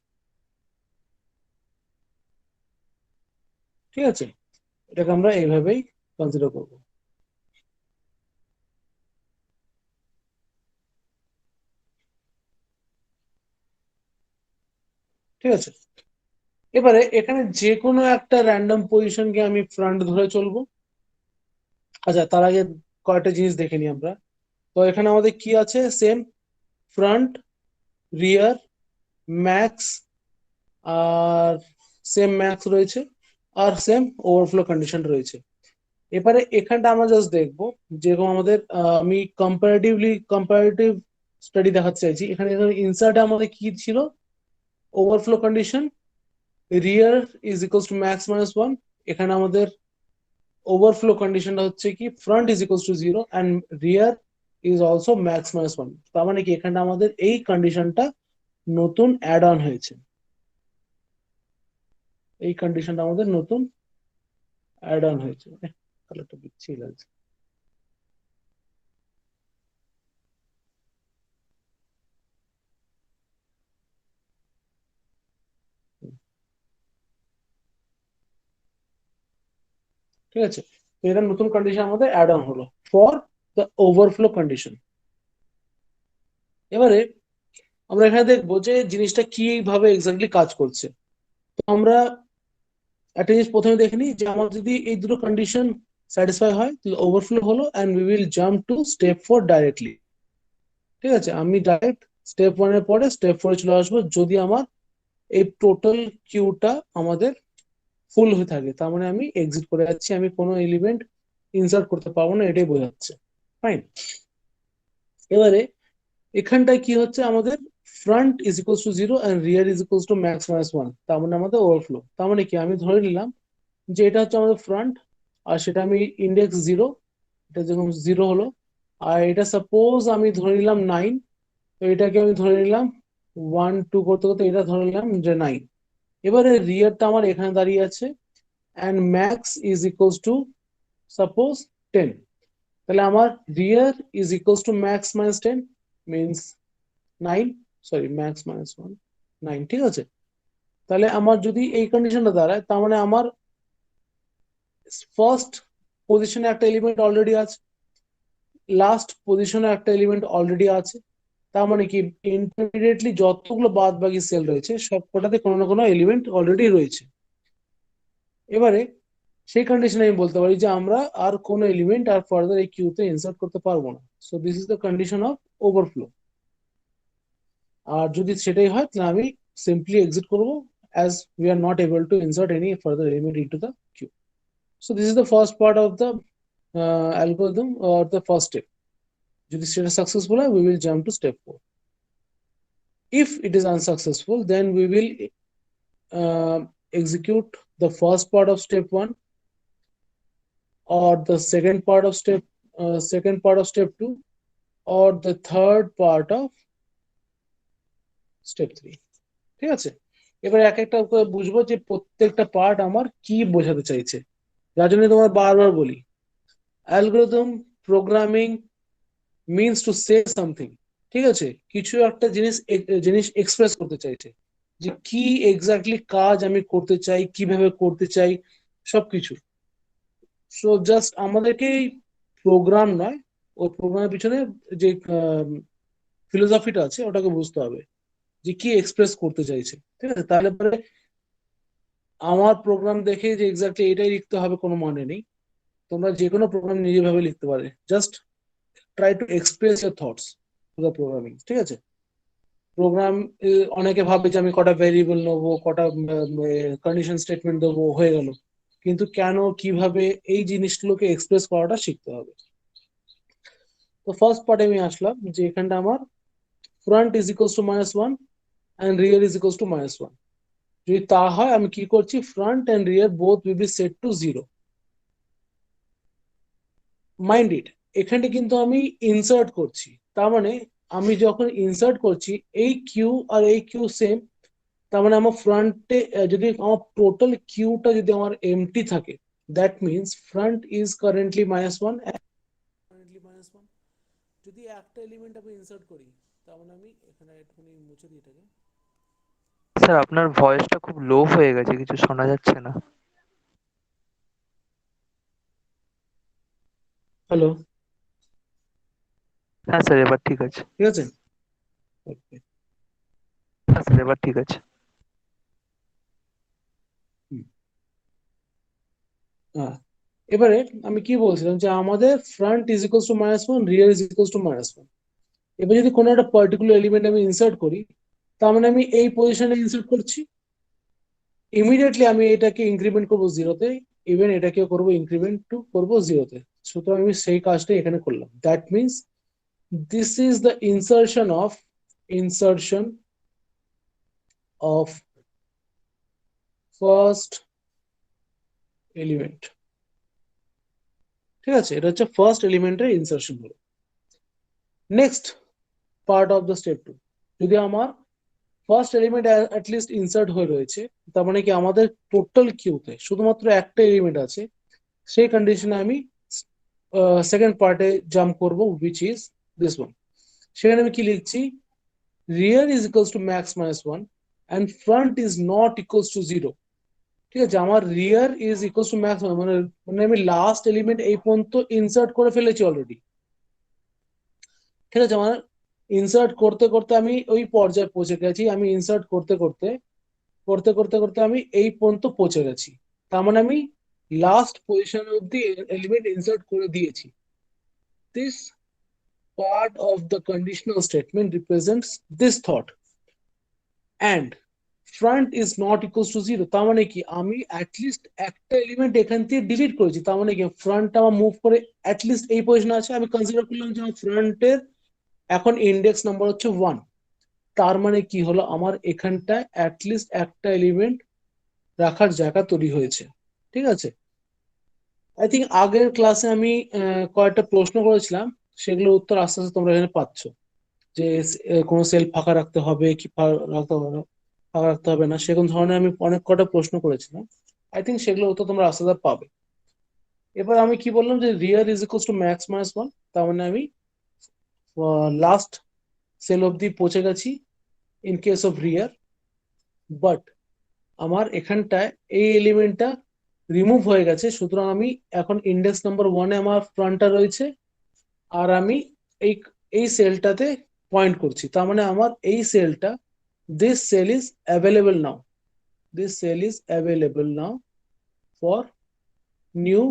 S1: ঠিক আছে? এটাকে আমরা এইভাবেই কনসিডার করব। ঠিক আছে? এবারে এখানে যে কোনো একটা র্যান্ডম পজিশনকে আমি ফ্রন্ট ধরে চলবো। আচ্ছা, তার আগে কয়েকটা জিনিস দেখে নিই আমরা। তো এখানে আমাদের কি আছে, সেম ফ্রন্ট, রিয়ার ম্যাক্স আর সেম ম্যাক্স রয়েছে আর সেম ওভারফ্লো কন্ডিশন রয়েছে। এবারে এখানটা আমরা জাস্ট দেখবো, যেরকম আমাদের আমি কম্পারেটিভ স্টাডি দেখাতে চাইছি। এখানে ইনসার্টে আমাদের কি ছিল, overflow condition rear is equals to max minus one. এখানে আমাদের ওভারফ্লো কন্ডিশনটা হচ্ছে কি front is equals to zero and rear is also max minus one. তার মানে কি এখানে আমাদের এই কন্ডিশনটা নতুন অ্যাড অন হয়েছে, এই কন্ডিশনটা আমাদের নতুন অ্যাড অন হয়েছে। কালারটা বিচ্ছিরি লাগছে। ঠিক আছে, তো এটা নতুন কন্ডিশন আমাদের অ্যাড অন হলো ফর দ্য ওভারফ্লো কন্ডিশন। এবারে আমরা এখানে দেখবো যে জিনিসটা কিভাবে এক্স্যাক্টলি কাজ করছে। তো আমরা একটা জিনিস প্রথমে দেখে নিই যে আমার যদি এই দুটো কন্ডিশন স্যাটিসফাই হয় তাহলে ওভারফ্লো হলো and we will jump to step 4 directly. ঠিক আছে, আমি ডাইরেক্ট স্টেপ 1 এর পরে স্টেপ 4 এ চলে আসবো যদি আমার এই টোটাল কিউটা আমাদের ফুল হয়ে থাকে, তার মানে আমি এক্সিট করে যাচ্ছি, আমি কোনো এলিমেন্ট ইনসার্ট করতে পারবো না, এটাই বোঝাচ্ছে। ফাইন। এবারে এখানটায় কি হচ্ছে, আমাদের front is equals to zero and rear is equals to max minus one, তার মানে আমাদের ওভারফ্লো। তার মানে কি আমি ধরে নিলাম যে এটা হচ্ছে আমাদের ফ্রন্ট, আর সেটা আমি ইন্ডেক্স জিরো, এটা যখন জিরো হলো, আর এটা সাপোজ আমি ধরে নিলাম নাইন, তো এটাকে আমি ধরে নিলাম ওয়ান টু করতে করতে এটা ধরে নিলাম যে নাইন। এবারে রিয়ারটা আমার এখানে দাঁড়িয়ে আছে and max is equals to suppose 10। তাহলে আমার rear is equals to max minus 10 means 9, sorry max minus 1 9। ঠিক আছে, তাহলে আমার যদি এই কন্ডিশনটা দাঁড়ায় তার মানে আমার ফার্স্ট পজিশনে একটা এলিমেন্ট অলরেডি আছে, লাস্ট পজিশনে একটা এলিমেন্ট অলরেডি আছে, তার মানে কি ইন্টারমিডিয়েটলি যতগুলো বাদ বাকি সেল রয়েছে সবকটাতে কোনো না কোনো এলিমেন্ট অলরেডি রয়েছে। এবারে সেই কন্ডিশনে আমি বলতে পারি যে আমরা আর কোনো এলিমেন্ট আর ফার্দার এই কিউতে ইনসার্ট করতে পারবো না। So this is the condition of overflow. আর যদি সেটাই হয় তাহলে আমি সিম্পলি এক্সিট করবো as we are not able to insert any further element into the queue. So this is the first part of the algorithm or the first step. যদি সেটা successful হয় we will jump to step 4. If it is unsuccessful then we will execute the first part of step 1 or the second part of step 2 or the third part of step 3. ঠিক আছে, এবার এক একটা করে বুঝবো যে প্রত্যেকটা পার্ট আমার কি বোঝাতে চাইছে। যার জন্য তোমার বারবার বলি, algorithm programming means to say something. ঠিক আছে, কিছু একটা জিনিস এক্সপ্রেস করতে চাইছে, যে কি এক্স্যাক্টলি কাজ আমি করতে চাই, কিভাবে করতে চাই, সবকিছু। সো জাস্ট আমাদেরকে প্রোগ্রাম নয়, ওই প্রোগ্রামের পিছনে যে ফিলোসফিটা আছে ওটাকে বুঝতে হবে, যে কি এক্সপ্রেস করতে চাইছে। ঠিক আছে, তাহলে পরে আমার প্রোগ্রাম দেখে যে এক্স্যাক্টলি এটাই লিখতে হবে কোনো মানে নেই। তোমরা যে কোনো প্রোগ্রাম নিজেভাবে লিখতে পারে, just try to express year thoughts to the programming. ঠিক আছে, প্রোগ্রাম অনেকে ভাবে যে আমি কটা ভেরিয়েবল নেবো, কটা কন্ডিশন স্টেটমেন্ট দেবো, হয়ে গেল। কিন্তু কেন, কিভাবে, এই জিনিসগুলোকে এক্সপ্রেস করাটা শিখতে হবে। তো ফার্স্ট পার্টে আমি আসলাম যে এখানটা আমার front is equals to minus one and rear is equals to minus one. যদি তা হয় আমি কি করছি, front and rear both will be set to zero. Mind it, এখানে কিন্তু আমি ইনসার্ট করছি, তার মানে আমি যখন ইনসার্ট করছি এই কিউ আর এই কিউ সেম, তার মানে আমার ফ্রন্টে যদি আমার টোটাল কিউটা যদি আমার এমটি থাকে, that means front is currently minus one, currently minus one. যদি একটা এলিমেন্ট আমি ইনসার্ট করি, তার মানে আমি এখানে একটুখানি মুছে দিই এটাকে।
S3: স্যার আপনার ভয়েসটা খুব লো হয়ে গেছে, কিছু শোনা যাচ্ছে না।
S1: হ্যালো,
S3: হ্যাঁ স্যার এবার ঠিক আছে।
S1: ঠিক আছে, ওকে।
S3: হ্যাঁ স্যার এবার ঠিক আছে।
S1: হ্যাঁ, এবারে আমি কি বলছিলাম যে আমাদের front is equals to minus one, rear is equals to minus one. এবার যদি কোনো একটা পার্টিকুলার এলিমেন্ট আমি ইনসার্ট করি, তার মানে আমি এই পজিশনে ইনসার্ট করছি, ইমিডিয়েটলি আমি এটাকে ইনক্রিমেন্ট করবো জিরোতে, ইভেন এটাকে করবো ইনক্রিমেন্ট টু করবো জিরোতে। সুতরাং আমি সেই কাজটাই এখানে করলাম। That means this is the insertion of first element. ঠিক আছে, এটা হচ্ছে ফার্স্ট এলিমেন্টের ইনসার্শন হলো। Next part of the step two, যদি আমার ফার্স্ট এলিমেন্ট অ্যাটলিস্ট ইনসার্ট হয়ে রয়েছে, তার মানে কি আমাদের টোটাল কিউতে শুধুমাত্র একটা এলিমেন্ট আছে, সেই কন্ডিশনে আমি সেকেন্ড পার্টে জাম্প করব, উইচ ইজ দিস ওয়ান। সেখানে আমি কি লিখছি, rear is equals to max minus 1 and front is not equals to 0। ঠিক আছে, আমার rear is equals to max মানে মানে আমি লাস্ট এলিমেন্ট এই পর্যন্ত ইনসার্ট করে ফেলেছি অলরেডি। ঠিক আছে, আমার ইনসার্ট করতে করতে আমি ওই পর্যায়ে পৌঁছে গেছি, আমি ইনসার্ট করতে করতে করতে করতে করতে আমি এই পর্যন্ত পৌঁছে গেছি। তার মানে আমি লাস্ট পজিশন অব্দি এলিমেন্ট ইনসার্ট করে দিয়েছি। This part of the conditional statement represents this thought and front is not equals to zero. তার মানে কি আমি অ্যাটলিস্ট একটা এলিমেন্ট এখান থেকে ডিলিট করেছি, তার মানে কি ফ্রন্ট আমার মুভ করে অ্যাটলিস্ট এই পজিশনে আছে। আমি কনসিডার করলাম যে আমার ফ্রন্টের এখন ইন্ডেক্স নাম্বার হচ্ছে 1। তার মানে কি হলো, আমার এখানটায় অ্যাটলিস্ট একটা এলিমেন্ট রাখার জায়গা তৈরি হয়েছে। ঠিক আছে, আই থিঙ্ক আগের ক্লাসে আমি কয়েকটা প্রশ্ন করেছিলাম, সেগুলোর উত্তর আস্তে আস্তে তোমরা এখানে পাচ্ছ, যে কোনো সেল ফাঁকা রাখতে হবে কি রাখতে হবে না, ফাঁকা রাখতে হবে না, সেরকম ধরনের আমি অনেক কটা প্রশ্ন করেছিলাম। আই থিঙ্ক সেগুলোর উত্তর তোমরা আস্তে আস্তে পাবে। এবার আমি কি বললাম যে rear is equals to max minus 1, তার মানে আমি লাস্ট সেল অব্দি পৌঁছে গেছি in case of rear. But আমার এখানটায় এই এলিমেন্টটা রিমুভ হয়ে গেছে, সুতরাং আমি এখন ইন্ডেক্স নাম্বার 1-এ আমার ফ্রন্টটা রয়েছে, আর আমি এই এই সেলটাতে পয়েন্ট করছি। তার মানে আমার এই সেলটা, this cell is available now, this cell is available now for new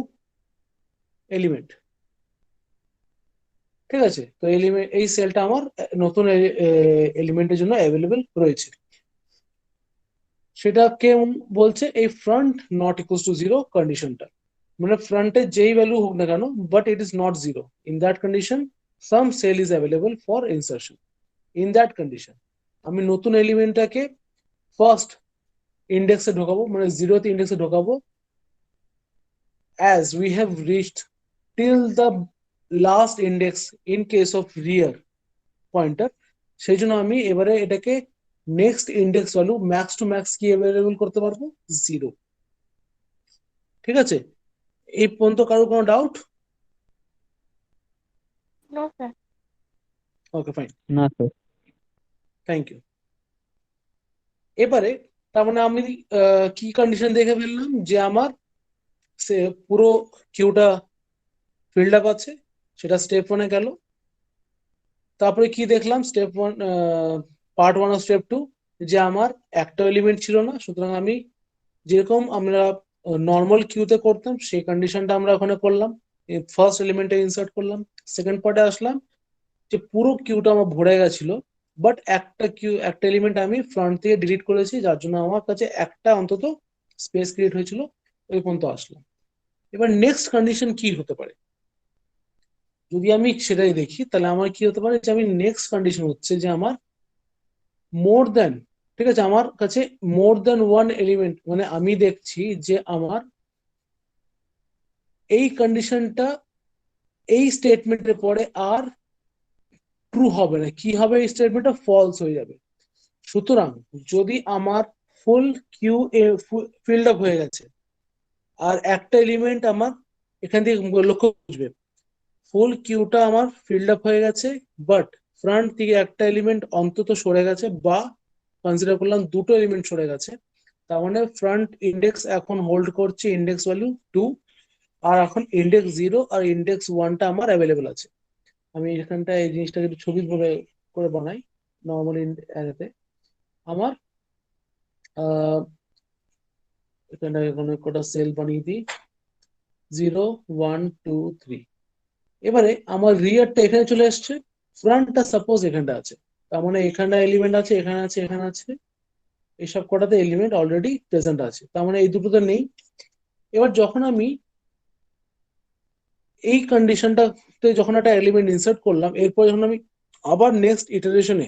S1: element. ঠিক আছে, তো এলিমেন্ট এই সেলটা আমার নতুন এলিমেন্টের জন্য অ্যাভেলেবল রয়েছে। সেটা কে বলছে, এই front not equals to zero কন্ডিশনটা, মানে ফ্রন্টে যেই ভ্যালু হোক না কেন, but it is not zero, in that condition some cell is available for insertion. In that condition আমি নতুন এলিমেন্টটাকে ফার্স্ট ইন্ডেক্সে ঢোকাবো, মানে জিরোতে ইন্ডেক্সে ঢোকাবো, as we have reached till the last index in case of rear pointer। সেই জন্য আমি এবারে এটাকে next index value max to max কি অ্যাভেলেবল করতে পারবো, 0। ঠিক আছে, এই পর্যন্ত কারোর কোনো doubt?
S2: No, sir.
S1: Okay, fine,
S3: না স্যার।
S1: Thank you. এবারে তার মানে আমি কি কন্ডিশন দেখে ফেললাম, যে আমার সে পুরো কিউটা ফিল্ড আপ আছে, সেটা স্টেপ 1-এ গেল। তারপরে কি দেখলাম, স্টেপ 1, পার্ট 1 অফ স্টেপ 2, যে আমার একটা এলিমেন্ট ছিল না, সুতরাং আমি যেরকম আমরা নর্মাল কিউতে করতাম সেই কন্ডিশনটা আমরা ওখানে করলাম, ফার্স্ট এলিমেন্টে ইনসার্ট করলাম। সেকেন্ড পার্টে আসলাম, যে পুরো কিউটা আমার ভরে গেছিল, বাট একটা এলিমেন্ট আমি ফ্রন্ট থেকে ডিলিট করেছি, যার জন্য আমার কাছে একটা অন্তত স্পেস ক্রিয়েট হয়েছিল। ওই পর্যন্ত আসলাম। এবার নেক্সট কন্ডিশন কি হতে পারে, যদি আমি সেটাই দেখি, তাহলে আমার কি হতে পারে, যে আমি নেক্সট কন্ডিশন হচ্ছে যে আমার মোর দেন, ঠিক আছে, আমার কাছে মোর দেন ওয়ান এলিমেন্ট, মানে আমি দেখছি যে আমার এই কন্ডিশনটা এই স্টেটমেন্টের পরে আর ট্রু হবে না। কি হবে, এই স্টেটমেন্টটা ফলস হয়ে যাবে। সুতরাং যদি আমার ফুল কিউ ফিল্ড আপ হয়ে গেছে, আর একটা এলিমেন্ট আমার এখান থেকে লক্ষ্য বুঝবে, ফুল কিউটা আমার ফিল্ড আপ হয়ে গেছে, বাট ফ্রন্ট থেকে একটা এলিমেন্ট অন্তত সরে গেছে, বা কনসিডার করলাম দুটো এলিমেন্ট সরে গেছে, তার মানে ফ্রন্ট ইন্ডেক্স এখন হোল্ড করছে ইন্ডেক্স ভ্যালু 2, আর এখন ইন্ডেক্স 0 আর ইন্ডেক্স 1টা আমার অ্যাভেলেবেল আছে। আমি এখানটা এই জিনিসটাকে একটু ছবি করে বানাই নর্মাল অ্যারেতে। আমার এখানে কটা সেল বানিয়ে দিই, 0 1 2 3। এবারে আমার রিয়ারটা এখানে চলে এসছে, ফ্রন্টটা সাপোজ এখানটা আছে। তার মানে এখানে এলিমেন্ট আছে, এখানে আছে, এখানে আছে, এইসব কটাতে এলিমেন্ট অলরেডি প্রেজেন্ট আছে, তার মানে এই দুটোতে নেই। এবার যখন আমি এই কন্ডিশনটাতে যখন একটা এলিমেন্ট ইনসার্ট করলাম, এরপর যখন আমি আবার নেক্সট ইটারেশনে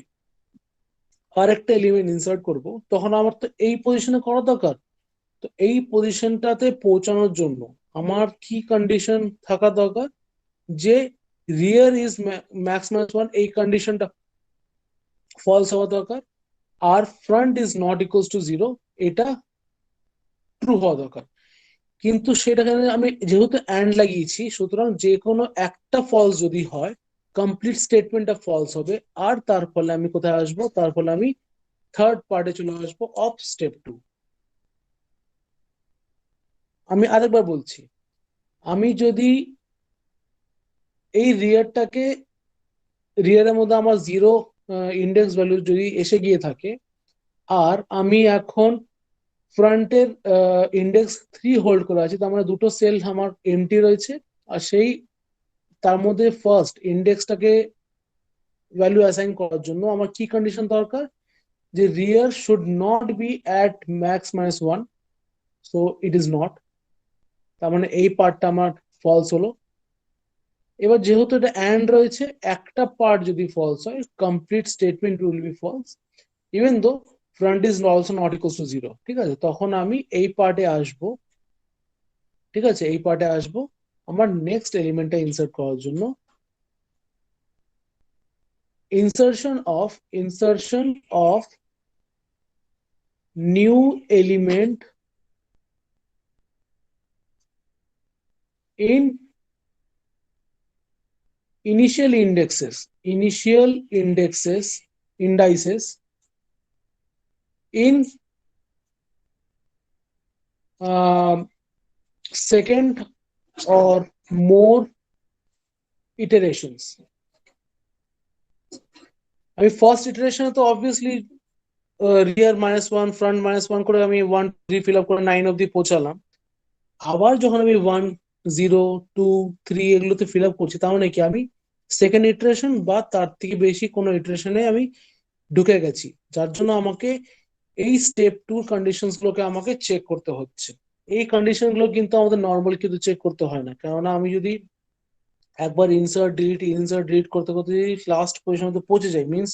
S1: আর একটা এলিমেন্ট ইনসার্ট করব, তখন আমার তো এই পজিশনে করা দরকার। তো এই পজিশনটাতে পৌঁছানোর জন্য আমার কি কন্ডিশন থাকা দরকার, যে rear is max minus one, এই কন্ডিশনটা ফলস হওয়া দরকার, আর front is not equals to zero, এটা ট্রু হওয়া দরকার। কিন্তু সেটাকে আমি যেহেতু অ্যান্ড লাগিয়েছি, সুতরাং যে কোনো একটা ফলস যদি হয়, কমপ্লিট স্টেটমেন্টটা ফলস হবে, আর তার ফলে আমি কোথায় আসবো, তার ফলে আমি থার্ড পার্টে চলে আসবো অফ স্টেপ টু। আমি আরেকবার বলছি, আমি যদি এই রিয়ারের মধ্যে আমার জিরো ইন্ডেক্স ভ্যালু যদি এসে গিয়ে থাকে, আর আমি এখন ফ্রন্টের ইন্ডেক্স 3 হোল্ড করে আছি, তার মানে দুটো সেল আমার এমটি রয়েছে, আর সেই তার মধ্যে ফার্স্ট ইন্ডেক্সটাকে ভ্যালু অ্যাসাইন করার জন্য আমার কি কন্ডিশন দরকার, যে rear should not be at max minus one, so it is not, তার মানে এই পার্টটা আমার ফলস হলো। এবার যেহেতু এটা অ্যান্ড রয়েছে, একটা পার্ট যদি ফলস হয়, complete statement will be false even though front is also not equals to zero. ঠিক আছে, তখন আমি এই পার্টে আসবো। ঠিক আছে, এই পার্টে আসবো আমার নেক্সট এলিমেন্টটা ইনসার্ট করার জন্য। Insertion of new element in indices in second or more iterations. আমি ফার্স্ট ইটারেশনে তো obviously rear minus one, front minus one করে আমি 1 2 3 ফিল আপ করে 9 অব্দি পৌঁছালাম। আবার যখন আমি 1 0 2 3 এগুলোতে ফিল আপ করছি, তার মানে কি আমি সেকেন্ড ইটারেশন বা তার থেকে বেশি কোনো ইটারেশনে আমি ঢুকে গেছি, যার জন্য আমাকে এই স্টেপ টু কন্ডিশনস গুলোকে আমাকে চেক করতে হচ্ছে। এই কন্ডিশন গুলো কিন্তু আমাদের নর্মাল কিন্তু চেক করতে হয় না, কেননা আমি যদি একবার ইনসার্ট ডিলিট করতে করতে যদি লাস্ট পজিশন অব্দি পৌঁছে যাই, মিনস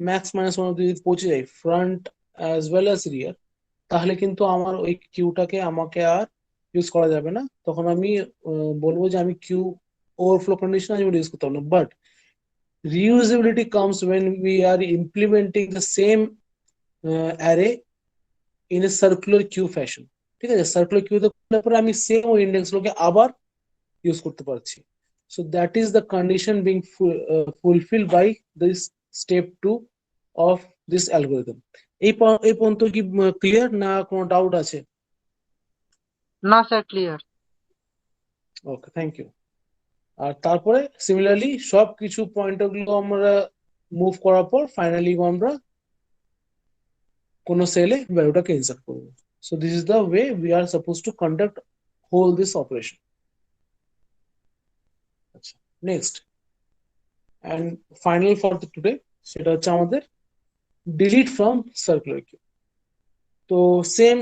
S1: ম্যাক্স মাইনাস ওয়ান অব্দি যদি পৌঁছে যাই ফ্রন্ট অ্যাজ ওয়েল অ্যাজ রিয়ার, তাহলে কিন্তু আমার ওই কিউটাকে আমাকে আর ইউজ করা যাবে না। তখন আমি বলবো যে আমি কিউ ওভারফ্লো কন্ডিশন আমি ইউজ করতে পারবো না। But reusability comes when we are implementing the same array in a circular queue fashion. ঠিক আছে, সার্কুলার কিউতে করলে পরে আমি সেম ওই ইন্ডেক্স গুলোকে আবার ইউজ করতে পারছি। So that is the condition being fulfil by this step two of this algorithm. এই পর্যন্ত কি ক্লিয়ার, না কোনো ডাউট আছে?
S4: না sir, clear.
S1: Okay, thank you. আর তারপরে সিমিলারলি সব কিছু পয়েন্টার গুলো আমরা মুভ করার পর ফাইনালি আমরা কোনো সেলে ভ্যালুটাকে ইনসার্ট করবো। So this is the way we are suppose to conduct whole this operation. আচ্ছা, next and final for today, সেটা হচ্ছে আমাদের ডিলিট ফ্রম সার্কুলার কিউ। তো সেম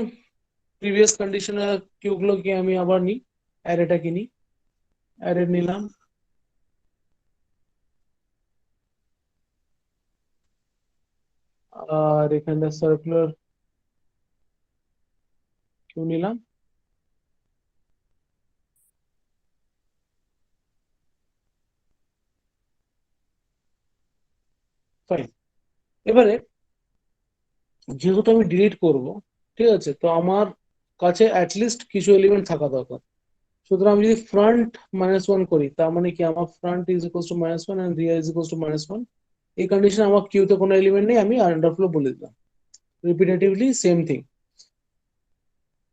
S1: প্রিভিয়াস কন্ডিশনাল কিউ গুলোকে আমি আবার নিই, অ্যারেটাকে নিই, অ্যারে নিলাম, আর এখানটা সার্কুলার কিউ নিলাম, ফাইন। এবারে যেহেতু আমি ডিলিট করব, ঠিক আছে, তো আমার কাছে অ্যাটলিস্ট কিছু এলিমেন্ট থাকা দরকার। সুতরাং আমি যদি ফ্রন্ট মাইনাস ওয়ান করি, তার মানে কি আমার front is equals to minus one and rear is equals to minus one. এই কন্ডিশনে আমার কিউতে কোনো এলিমেন্ট নেই, আমি আন্ডারফ্লো বলে দিলাম। রিপিটেটিভলি সেম থিং।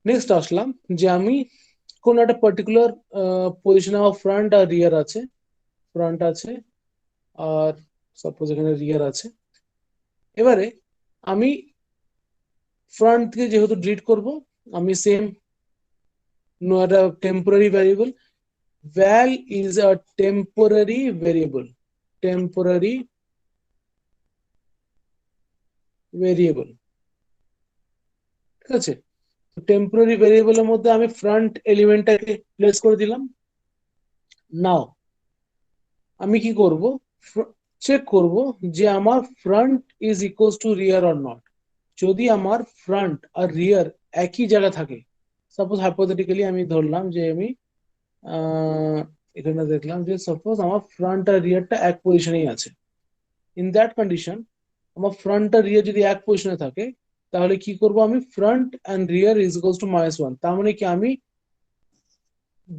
S1: নেক্সট আসলাম যে আমি কোন একটা পার্টিকুলার পজিশনে আমার ফ্রন্ট আর রিয়ার আছে, ফ্রন্ট আছে আর সাপোজ এখানে রিয়ার আছে। এবারে আমি ফ্রন্ট থেকে যেহেতু ডিলিট করব, আমি সেম একটা temporary variable, val is a temporary variable, temporary variable, ঠিক আছে। টেম্পোরারি ভেরিয়েবলের মধ্যে আমি ফ্রন্ট এলিমেন্টটাকে প্লেস করে দিলাম। নাও আমি কি করব, চেক করব যে আমার front is equals two rear or not. যদি আমার ফ্রন্ট আর রিয়ার একই জায়গা থাকে, সাপোজ হাইপোথেটিক্যালি আমি ধরলাম যে আমি আহ, এখানে দেখলাম যে সাপোজ আমার ফ্রন্ট আর রিয়ারটা এক পজিশনেই আছে। ইন দ্যাট কন্ডিশন আমার ফ্রন্ট আর রিয়ার যদি এক পজিশনে থাকে, তাহলে কি করব আমি, front and rear is equals to -1। তার মানে কি, আমি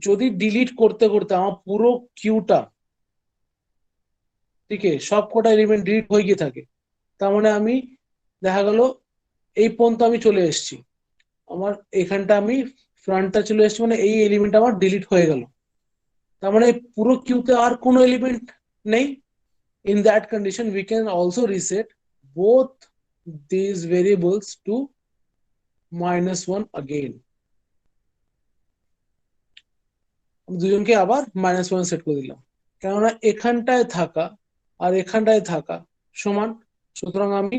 S1: যদি ডিলিট করতে করতে আমার পুরো কিউটা, ঠিক আছে, সব কটা এলিমেন্ট ডিলিট হয়ে গিয়ে থাকে, তার মানে আমি দেখা গেল এই পর্যন্ত আমি চলে এসেছি, আমার এখানটা আমি ফ্রন্টটা চলে এসেছি, মানে এই এলিমেন্ট আমার ডিলিট হয়ে গেল, তার মানে পুরো কিউতে আর কোনো এলিমেন্ট নেই। In that condition, we can also reset both these variables to -1 again. দুজনকে আবার -1 সেট করে দিলাম, কেননা এখানটায় থাকা আর এখানটায় থাকা সমান, সুতরাং আমি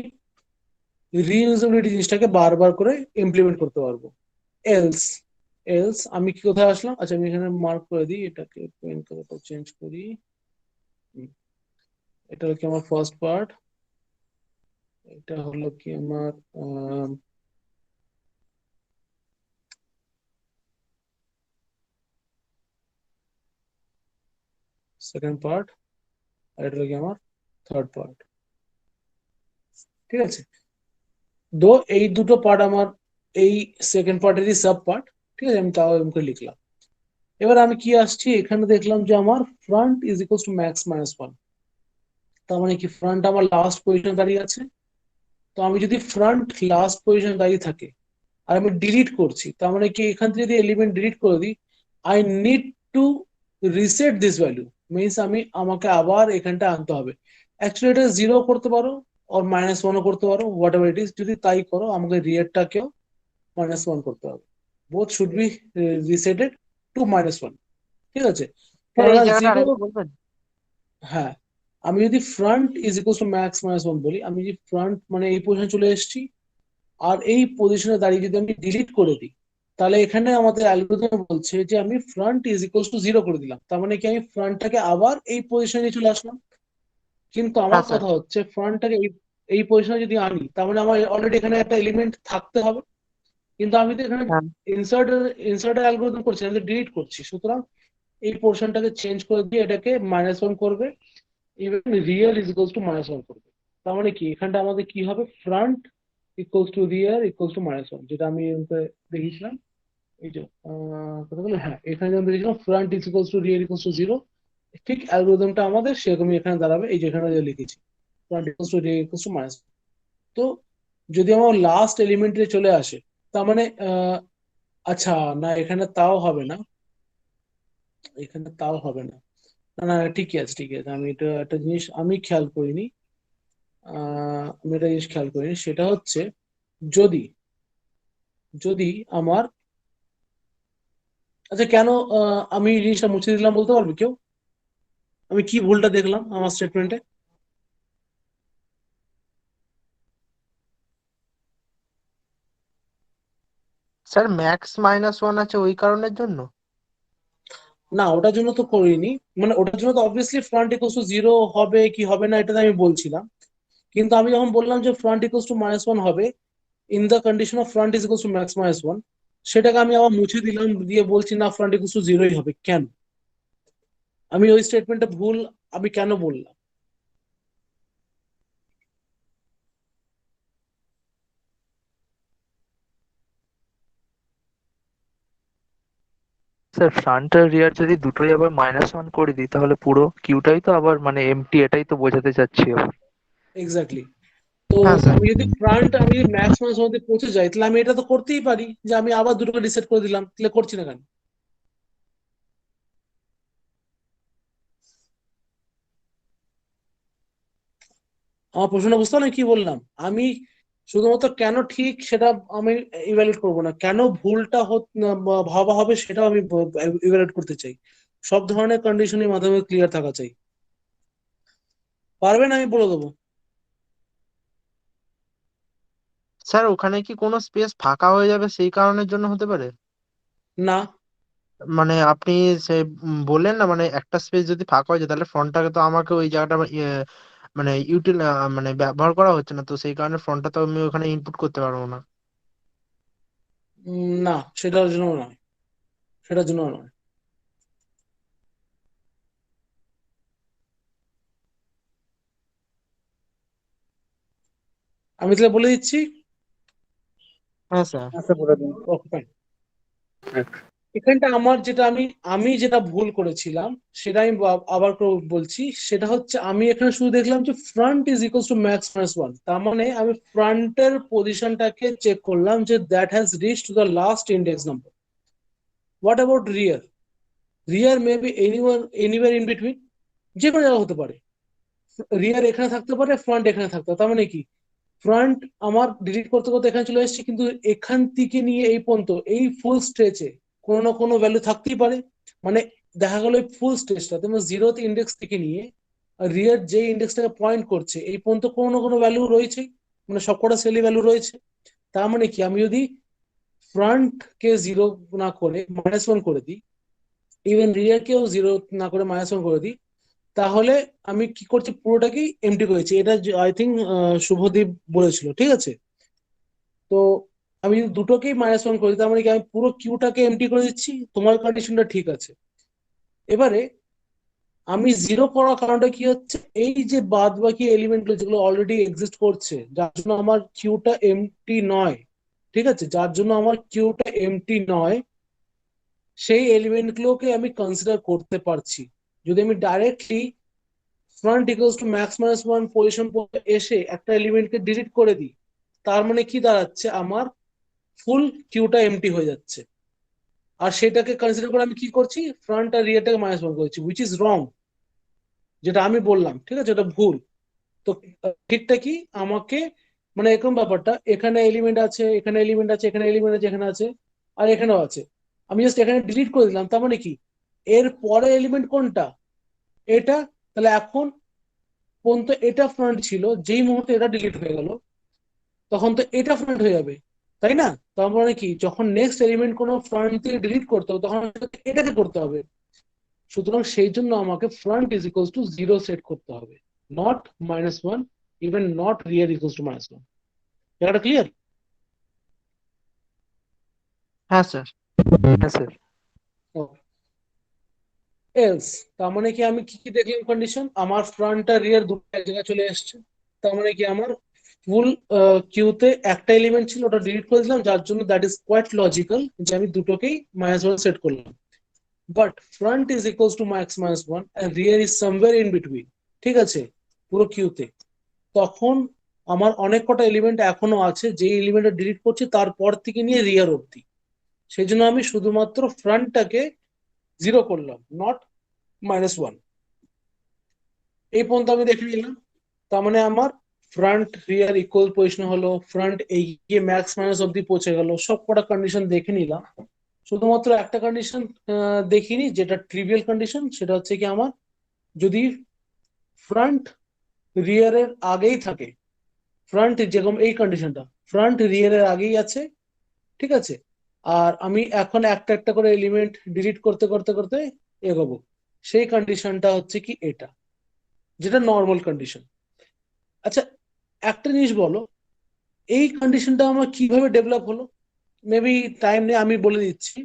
S1: রিইউজেবিলিটি জিনিসটাকে বারবার করে ইমপ্লিমেন্ট করতে পারবো। এলস এলস আমি কি কোথায় আসলাম, আচ্ছা আমি এখানে মার্ক করে দিই, এটাকে পেন কালারটা চেঞ্জ করি। এটা কি আমার ফার্স্ট পার্ট, এটা হলো কি আমার সেকেন্ড পার্ট, আর এটা হলো কি আমার থার্ড পার্ট, ঠিক আছে। দো এই দুটো পার্ট আমার এই সেকেন্ড পার্টেরই সাব পার্ট, ঠিক আছে, আমি তাও এরকম করে লিখলাম। এবার আমি কি আসছি, এখানে দেখলাম যে আমার front is equal to max -1। তার মানে কি, ফ্রন্ট আমার লাস্ট পজিশন দাঁড়িয়ে আছে। তো আমি যদি ফ্রন্ট লাস্ট পজিশন দাঁড়িয়ে থাকে আর আমি ডিলিট করছি, তার মানে কি, এখান থেকে যদি এলিমেন্ট ডিলিট করে দিই, I need to reset this value, means আমাকে আবার এখানটা আনতে হবে। অ্যাকচুয়ালি এটা 0 করতে পারো আর -1ও করতে পারো, হোয়াট এভার ইট ইজ। যদি তাই করো, আমাকে রিয়ারটাকেও -1 করতে হবে। বোথ শুড বি রিসেটেড টু -1, ঠিক আছে।
S4: স্যার এই
S1: কেননা
S4: জায়গাটা
S1: 0,
S4: আরেকবার বলবেন?
S1: হ্যাঁ, আমি যদি front is equal to max -1 বলি, আমি যদি ফ্রন্ট মানে এই পজিশনে চলে এসেছি আর এই পজিশনে দাঁড়িয়ে যদি আমি ডিলিট করে দিই, তাহলে এখানে আমাদের অ্যালগরিদম বলছে যে আমি ফ্রন্ট ইজ ইকুয়াল টু 0 করে দিলাম, তার মানে কি আমি ফ্রন্টটাকে আবার এই পজিশনে চলে আসলাম। কিন্তু আমার
S4: হ্যাঁ স্যার।
S1: কথা হচ্ছে, ফ্রন্টটাকে এই এই পজিশনে যদি আনি, তার মানে আমার অলরেডি এখানে একটা এলিমেন্ট থাকতে হবে। কিন্তু আমি তো এখানে
S4: হ্যাঁ
S1: ইনসার্ট ইনসার্টের অ্যালগরিদম করছি, আমি তো ডিলিট করছি, সুতরাং এই পোর্শনটাকে চেঞ্জ করে দিয়ে এটাকে -1 করবে, even real is equal to -1 করবে। তার মানে কি, এখানটা আমাদের কি হবে, front equals to rear equals to -1, যেটা আমি দেখিয়েছিলাম। এই যে কথা বলে, হ্যাঁ, এখানে যেমন দেখেছিলাম front is equals two rear equals two 0, ঠিক অ্যালগরিদমটা আমাদের সেরকমই এখানে দাঁড়াবে, এই যে এখানে যে লিখেছি front equals to rear equals to -1। তো যদি আমার লাস্ট এলিমেন্টে চলে আসে, তার মানে আচ্ছা, না এখানে তাও হবে না, এখানে তাও হবে না, না না ঠিকই আছে, ঠিকই আছে। আমি এটা একটা জিনিস আমি খেয়াল করিনি, আমি একটা জিনিস খেয়াল করিনি, সেটা হচ্ছে, যদি যদি আমার, আচ্ছা কেন আমি এই জিনিসটা মুছে দিলাম বলতে পারবে কেউ, আমি কি ভুলটা দেখলাম আমার স্টেটমেন্টে?
S4: স্যার, ম্যাক্স -1 আছে ওই কারণের জন্য।
S1: না, ওটার জন্য তো করিনি, মানে ওটার জন্য তো অবভিয়াসলি ফ্রন্ট ইকুয়ালস টু 0 হবে কি হবে না, এটা তো আমি বলছিলাম। কিন্তু আমি যখন বললাম যে ফ্রন্ট ইকুয়ালস টু -1 হবে in the condition of front is equals to max -1, সেটাকে আমি আবার মুছে দিলাম দিয়ে বলছি না, ফ্রন্ট ইকুয়ালস টু 0ই হবে। কেন আমি ওই স্টেটমেন্টটা ভুল, আমি কেন বললাম?
S3: স্যার ফ্রন্ট আর রিয়ার যদি দুটোই আবার -1 করে দিই, তাহলে পুরো কিউটাই তো আবার মানে এমটি, এটাই তো বোঝাতে চাচ্ছি আবার।
S1: এক্স্যাক্টলি। তো
S4: হ্যাঁ স্যার।
S1: আমি যদি ম্যাক্স মাস মধ্যে পৌঁছে যাই, তাহলে আমি এটা তো করতেই পারি যে আমি আবার দুটোকে রিসেট করে দিলাম, তাহলে করছি না কেন? আমার প্রশ্নটা বুঝতে পারলেন কি বললাম? আমি শুধুমাত্র কেন ঠিক সেটা আমি ইভ্যালুয়েট করবো না, কেন ভুলটা ভাবা হবে সেটাও আমি ইভ্যালুয়েট করতে চাই। সব ধরনের কন্ডিশনের মাধ্যমে ক্লিয়ার থাকা চাই। পারবেন? আমি বলে দেবো।
S4: স্যার ওখানে কি কোনো স্পেস ফাঁকা হয়ে যাবে সেই কারণের জন্য হতে পারে?
S1: না,
S4: মানে আপনি সে বললেন না, মানে একটা স্পেস যদি ফাঁকা হয়ে যায় তাহলে ফ্রন্টটাকে তো আমাকে ওই জায়গাটা মানে মানে ব্যবহার করা হচ্ছে না, তো সেই কারণে ফ্রন্টটা তো আমি ওখানে ইনপুট করতে পারবো না।
S1: না, সেটার জন্য নয়, সেটার জন্য নয়। আমি তাহলে বলে দিচ্ছি।
S4: হ্যাঁ স্যার।
S5: আচ্ছা বলে দিন।
S1: ওকে, ফাইন। এখানটা আমার যেটা আমি আমি যেটা ভুল করেছিলাম সেটা আমি আবার করে বলছি। সেটা হচ্ছে আমি এখানে শুধু দেখলাম যে front is equals to max minus one, তার মানে আমি ফ্রন্টের পজিশনটাকে চেক করলাম যে that has rich to the last index number. What about rear? Rear may be anywhere in between, যে কোনো জায়গা হতে পারে। রিয়ার এখানে থাকতে পারে, ফ্রন্ট এখানে থাকতে পারে, তার মানে কি ফ্রন্ট আমার ডিলিট করতে করতে এখানে চলে এসেছে, কিন্তু এখান থেকে নিয়ে এই পর্যন্ত এই ফুল স্ট্রেচে কোনো না কোনো ভ্যালু থাকতেই পারে। মানে দেখা গেল এই ফুল স্ট্রেচটা তোমার জিরোথ ইন্ডেক্স থেকে নিয়ে রিয়ার যে ইন্ডেক্সটাকে পয়েন্ট করছে এই পর্যন্ত কোনো না কোনো ভ্যালু রয়েছে, মানে সবকটা সেলই ভ্যালু রয়েছে। তার মানে কি আমি যদি ফ্রন্ট কে জিরো না করে মাইনাস ওয়ান করে দিই, ইভেন রিয়ার কেও জিরো না করে মাইনাস ওয়ান করে দিই, তাহলে আমি কি করছি পুরোটাকেই এমটি করেছি। এটা আই থিঙ্ক শুভদীপ বলেছিল, ঠিক আছে? তো আমি যদি দুটোকেই মাইনাস ওয়ান করি তার মানে কি আমি পুরো কিউটাকে এমটি করে দিচ্ছি। তোমার কন্ডিশনটা ঠিক আছে। এবারে আমি জিরো করার কারণটা কি হচ্ছে, এই যে বাদ বাকি এলিমেন্ট গুলো যেগুলো অলরেডি এক্সিস্ট করছে, যার জন্য আমার কিউটা এমটি নয়, ঠিক আছে, যার জন্য আমার কিউটা এমটি নয়, সেই এলিমেন্ট গুলোকে আমি কনসিডার করতে পারছি। যদি আমি directly front equals to max minus one position এসে একটা এলিমেন্টকে ডিলিট করে দিই, তার মানে কি দাঁড়াচ্ছে, আমার ফুল কিউটা এমটি হয়ে যাচ্ছে। আর সেটাকে কনসিডার করে আমি কি করছি, ফ্রন্ট আর রিয়ারটাকে মাইনাস ওয়ান করছি, উইচ ইজ রং। যেটা আমি বললাম ঠিক আছে, এটা ভুল। তো ঠিকটা কি, আমাকে মানে এরকম ব্যাপারটা, এখানে এলিমেন্ট আছে, এখানে এলিমেন্ট আছে, এখানে এলিমেন্ট আছে, এখানে আছে, আর এখানেও আছে। আমি জাস্ট এখানে ডিলিট করে দিলাম, তার মানে কি এর পরে এলিমেন্ট কোনটা, এটা। তাহলে এখন পর্যন্ত এটা ফ্রন্ট ছিল, যেই মুহূর্তে এটা ডিলিট হয়ে গেল তখন তো এটা ফ্রন্ট হয়ে যাবে, তাই না? তার মানে কি যখন নেক্সট এলিমেন্ট কোনো ফ্রন্ট থেকে ডিলিট করতে হবে তখন এটাকে করতে হবে। সুতরাং সেই জন্য আমাকে front is equals to zero set করতে হবে, not minus one, even not rear equals to minus one. এটা ক্লিয়ার?
S4: হ্যাঁ স্যার।
S3: হ্যাঁ স্যার।
S1: এলস, তার মানে কি আমি কি কি দেখলাম কন্ডিশন, আমার ফ্রন্ট আর রিয়ার দুটো এক জায়গায় চলে এসছে। তার মানে কি আমার ফুল কিউতে একটা এলিমেন্ট ছিল, ওটা ডিলিট করে দিলাম, যার জন্য দ্যাট ইজ কোয়াইট লজিক্যাল যে আমি দুটোকেই মাইনাস ওয়ান সেট করলাম। But front is equals to max minus one and rear is somewhere in between, ঠিক আছে, পুরো কিউতে। তখন আমার অনেক কটা এলিমেন্ট এখনো আছে, যে এলিমেন্টটা ডিলিট করছি তারপর থেকে নিয়ে রিয়ার অব্দি। সেই জন্য আমি শুধুমাত্র ফ্রন্টটাকে জিরো করলাম, নট মাইনাস ওয়ান। এই পর্যন্ত আমি দেখে নিলাম। তার মানে আমার ফ্রন্ট রিয়ার ইকুয়াল পজিশন হলো, ফ্রন্ট এগিয়ে ম্যাক্স মাইনাস অব্দি পৌঁছে গেল, সব কটা কন্ডিশন দেখে নিলাম। শুধুমাত্র একটা কন্ডিশন দেখিনি, যেটা ট্রিভিয়াল কন্ডিশন, সেটা হচ্ছে কি আমার যদি ফ্রন্ট রিয়ারের আগেই থাকে, ফ্রন্ট যেরকম এই কন্ডিশনটা ফ্রন্ট রিয়ারের আগেই আছে, ঠিক আছে, আর আমি এখন একটা একটা করে এলিমেন্ট ডিলিট করতে করতে করতে এগোবো, সেই কন্ডিশনটা হচ্ছে কি এটা, যেটা নর্মাল কন্ডিশন। আচ্ছা, একটা জিনিস বলো, এই কন্ডিশনটা আমার কিভাবে ডেভেলপ হলো? মেবি টাইম নেই, আমি বলে দিচ্ছি।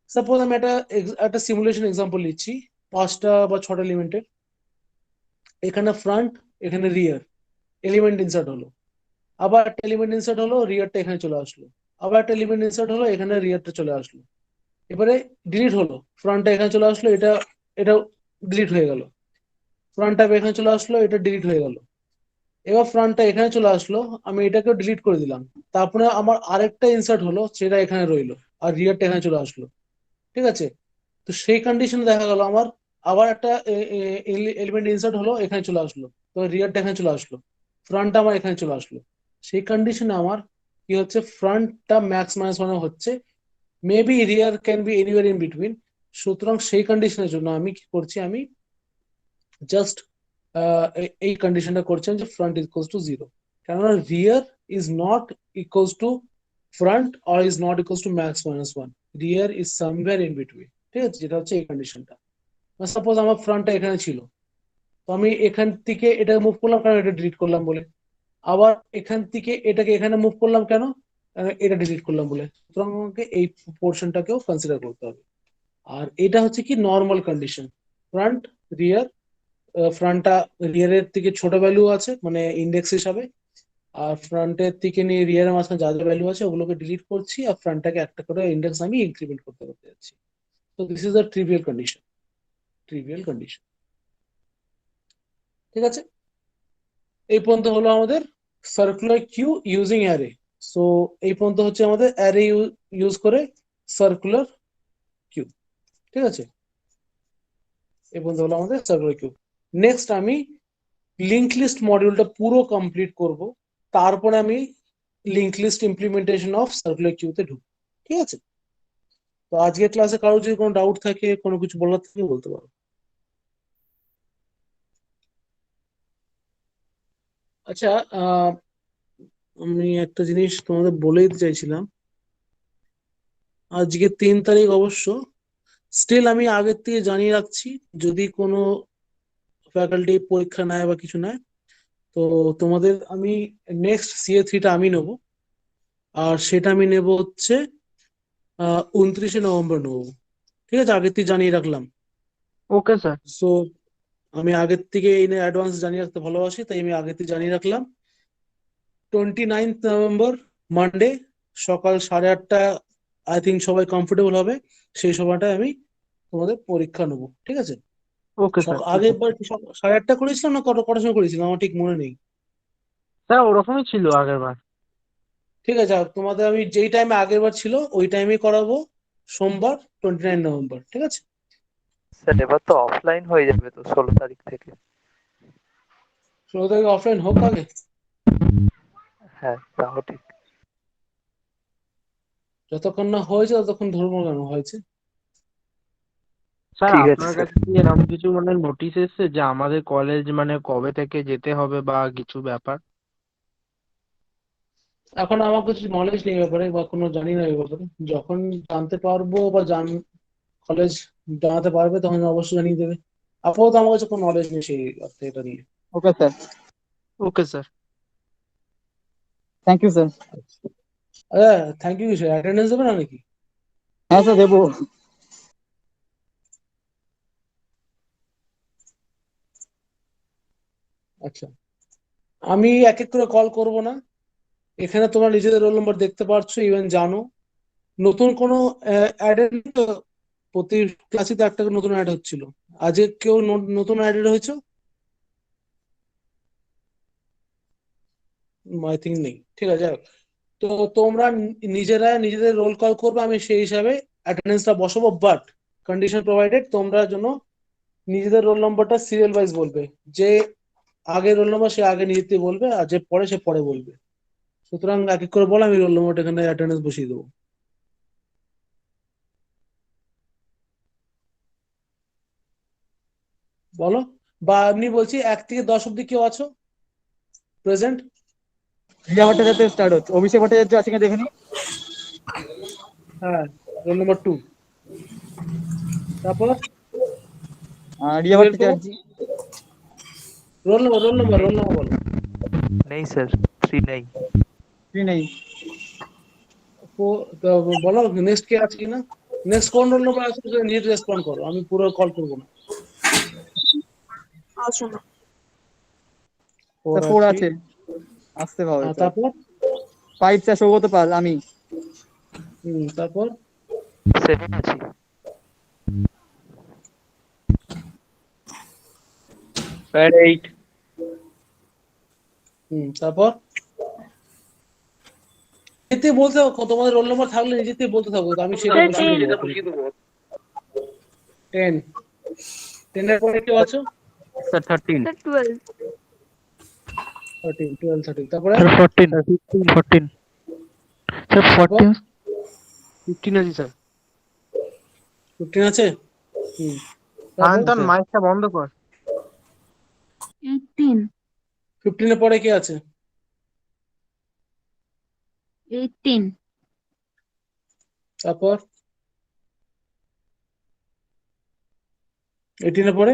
S1: সাপোজ আমি একটা একটা সিমুলেশন এক্সাম্পল নিচ্ছি, 5টা বা 6টা এলিমেন্টের। এখানে ফ্রন্ট, এখানে রিয়ার এলিমেন্ট ইনসার্ট হলো, আবার একটা এলিমেন্ট ইনসার্ট হলো, রিয়ারটা এখানে চলে আসলো, আবার একটা এলিমেন্ট ইনসার্ট হলো, এখানে রিয়ারটা চলে আসলো। এবারে ডিলিট হলো, ফ্রন্টটা এখানে চলে আসলো, এটা এটা ডিলিট হয়ে গেল, ফ্রন্টটা এখানে চলে আসলো, এটা ডিলিট হয়ে গেল। এবার ফ্রন্টটা এখানে চলে আসলো, আমি এটাকে ডিলিট করে দিলাম, তারপরে আমার আরেকটা ইনসার্ট হলো, সেটা এখানে রইলো, আর রিয়ারটা এখানে চলে আসলো, ঠিক আছে। তো সেই কন্ডিশনে দেখা গেল আমার আবার একটা এলিমেন্ট ইনসার্ট হলো, এখানে চলে আসলো, তো রিয়ারটা এখানে চলে আসলো, ফ্রন্টটা আমার এখানে চলে আসলো। সেই কন্ডিশনে আমার কি হচ্ছে, ফ্রন্টটা ম্যাক্স মাইনাস ওয়ান হচ্ছে, maybe rear can be anywhere in between. সুতরাং সেই কন্ডিশনের জন্য আমি কি করছি, আমি জাস্ট এই কন্ডিশনটা করছেন যে front is equals to zero. কেননা rear is not equals to front or is not equals to max minus one. Rear is somewhere in between, ঠিক আছে, যেটা হচ্ছে এই কন্ডিশনটা। সাপোজ আমার ফ্রন্টটা এখানে ছিল, তো আমি এখান থেকে এটাকে মুভ করলাম কারণ এটা ডিলিট করলাম বলে, আবার এখান থেকে এটাকে এখানে মুভ করলাম কেন, কারণ এটা ডিলিট করলাম বলে। সুতরাং আমাকে এই পোর্শনটাকেও কনসিডার করতে হবে। আর এটা হচ্ছে কি নর্মাল কন্ডিশন, ফ্রন্ট রিয়ার, ফ্রন্টটা রিয়ারের থেকে ছোট ভ্যালু আছে মানে ইন্ডেক্স হিসাবে, আর ফ্রন্টের থেকে নিয়ে রিয়ারের মাঝখানে যা যা ভ্যালু আছে ওগুলোকে ডিলিট করছি, আর ফ্রন্টটাকে একটা করে ইন্ডেক্স আমি ইনক্রিমেন্ট করতে করতে যাচ্ছি। তো this is the trivial condition, trivial condition, ঠিক আছে। এই পর্যন্ত হলো আমাদের সার্কুলার কিউ ইউজিং অ্যারে। সো এই পর্যন্ত হচ্ছে আমাদের অ্যারে ইউজ করে সার্কুলার কিউ, ঠিক আছে। এই পর্যন্ত হলো আমাদের সার্কুলার কিউ। নেক্সট আমি লিঙ্ক লিস্ট মডিউলটা পুরো কমপ্লিট করব, তারপরে আমি link list implementation of circular কিউতে ঢুকবো, ঠিক আছে। তো আজকের ক্লাসে কারো যদি কোনো ডাউট থাকে, কোনো কিছু বলার থাকে বলতে পারো। আচ্ছা, আমি একটা জিনিস তোমাদের বলে দিতে চাইছিলাম, আজকে 3 তারিখ অবশ্য, স্টিল আমি আগের থেকে জানিয়ে রাখছি, যদি কোনো ফ্যাকাল্টি পরীক্ষা নেয় বা কিছু নেয়, তো তোমাদের আমি নেক্সট CA3টা আমি নেব, আর সেটা আমি নেব হচ্ছে 29শে নভেম্বর নেবো, ঠিক আছে, আগের থেকে জানিয়ে রাখলাম।
S4: Okay sir.
S1: সো আমি আগের থেকে এই অ্যাডভান্স জানিয়ে রাখতে ভালোবাসি, তাই আমি আগের থেকে জানিয়ে রাখলাম 29th নভেম্বর মানডে সকাল 8:30, আই থিঙ্ক সবাই কমফোর্টেবল হবে, সেই সময়টায় আমি তোমাদের পরীক্ষা নেবো, ঠিক আছে।
S4: Okay sir.
S1: আগের বার 8:30 করেছিলাম না কটার সময় করেছিলাম আমার ঠিক মনে নেই।
S4: স্যার ওরকমই ছিল আগের বার।
S1: ঠিক আছে, আর তোমাদের আমি যেই টাইমে আগের বার ছিল ওই টাইমে করাবো, সোমবার 29 নভেম্বর, ঠিক আছে।
S3: স্যার এবার তো অফলাইন হয়ে যাবে তো 16 তারিখ থেকে।
S1: 16 তারিখে অফলাইন হোক আগে,
S3: হ্যাঁ তাও ঠিক।
S1: যতক্ষণ না হয়েছে ততক্ষণ ধর্ম কেন হয়েছে।
S4: স্যার
S3: ঠিক আছে
S4: আপনার
S3: স্যার।
S4: কাছে কি এরকম কিছু মানে নোটিশ এসেছে যে আমাদের কলেজ মানে কবে থেকে যেতে হবে বা কিছু ব্যাপার?
S1: এখন আমার কিছু নলেজ নেই এই ব্যাপারে বা কোনো জানি না এই ব্যাপারে, যখন জানতে পারবো বা কলেজ জানাতে পারবে তখন অবশ্যই জানিয়ে দেবে। আপাতত আমার কাছে কোনো নলেজ নেই সেই অর্থে এটা নিয়ে।
S5: Okay sir,
S4: okay sir.
S5: Thank you sir.
S1: Thank you sir, attendance দেবে না নাকি?
S5: হ্যাঁ স্যার দেবো।
S1: আচ্ছা, আমি এক এক করে কল করব না, এখানে তোমরা নিজেদের রোল নাম্বার দেখতে পাচ্ছ, ইভেন জানো। নতুন কোনো অ্যাড, প্রতি ক্লাসে তো একটা করে নতুন অ্যাড হচ্ছিল, আজকে কেউ নতুন অ্যাডেড হয়েছে? আই থিঙ্ক নেই, ঠিক আছে, যাই হোক। তো তোমরা নিজেরা নিজেদের রোল কল করবে, আমি সেই হিসাবে অ্যাটেন্ডেন্সটা বসাবো, বাট কন্ডিশন প্রোভাইডেড তোমরা যেন নিজেদের রোল নম্বরটা সিরিয়াল ওয়াইজ বলবে, যে আগে রোল নম্বর সে আগে নিজে বলবে, আর যে পরে সে পরে বলবে। সুতরাং এক এক করে বলো, আমি রোল নম্বরটা এখানে অ্যাটেন্ডেন্স বসিয়ে দেবো। বলো, বা এমনি বলছি 1 থেকে 10 অব্দি কেউ আছো প্রেজেন্ট?
S5: রিয়া ভট্টাচার্য স্টার্ট হচ্ছে, অভিষেক ভট্টাচার্য আছে কিনা দেখে নি।
S1: হ্যাঁ, রোল নম্বর 2। তারপর
S5: রিয়া
S1: 2 এর পর
S5: ভট্টাচার্য।
S1: রোল নম্বর বলো।
S3: নেই স্যার, 3 নেই।
S5: কি নেই?
S1: তো বলো নেক্সট কে আছে কিনা, নেক্সট কোন রোল নম্বর আছে নিজে রেসপন্ড করো, আমি পুরো কল করবো না।
S5: স্যার 4 আছে, আসতে পারবে স্যার।
S1: তারপর
S5: 5 স্যার সৌগত পাল, আমি।
S1: তারপর
S3: 7 আছি।
S5: 8।
S1: তারপর নিজেতে বলতে থাকো, তোমাদের রোল নম্বর থাকলে নিজেতে বলতে থাকো, তো আমি সেটা বসিয়ে দেবো। 10 এর পরে কেউ আছো?
S5: স্যার 13।
S2: Sir, 12.
S1: 13, 12, 13, তারপরে
S3: 14 14 স্যার 14
S4: 15 আছে স্যার।
S1: 15 আছে।
S4: আয়ন্তন মাইকটা বন্ধ কর।
S2: 18.
S1: 15 এর পরে কে আছে?
S6: 18
S1: তারপর 18 এর পরে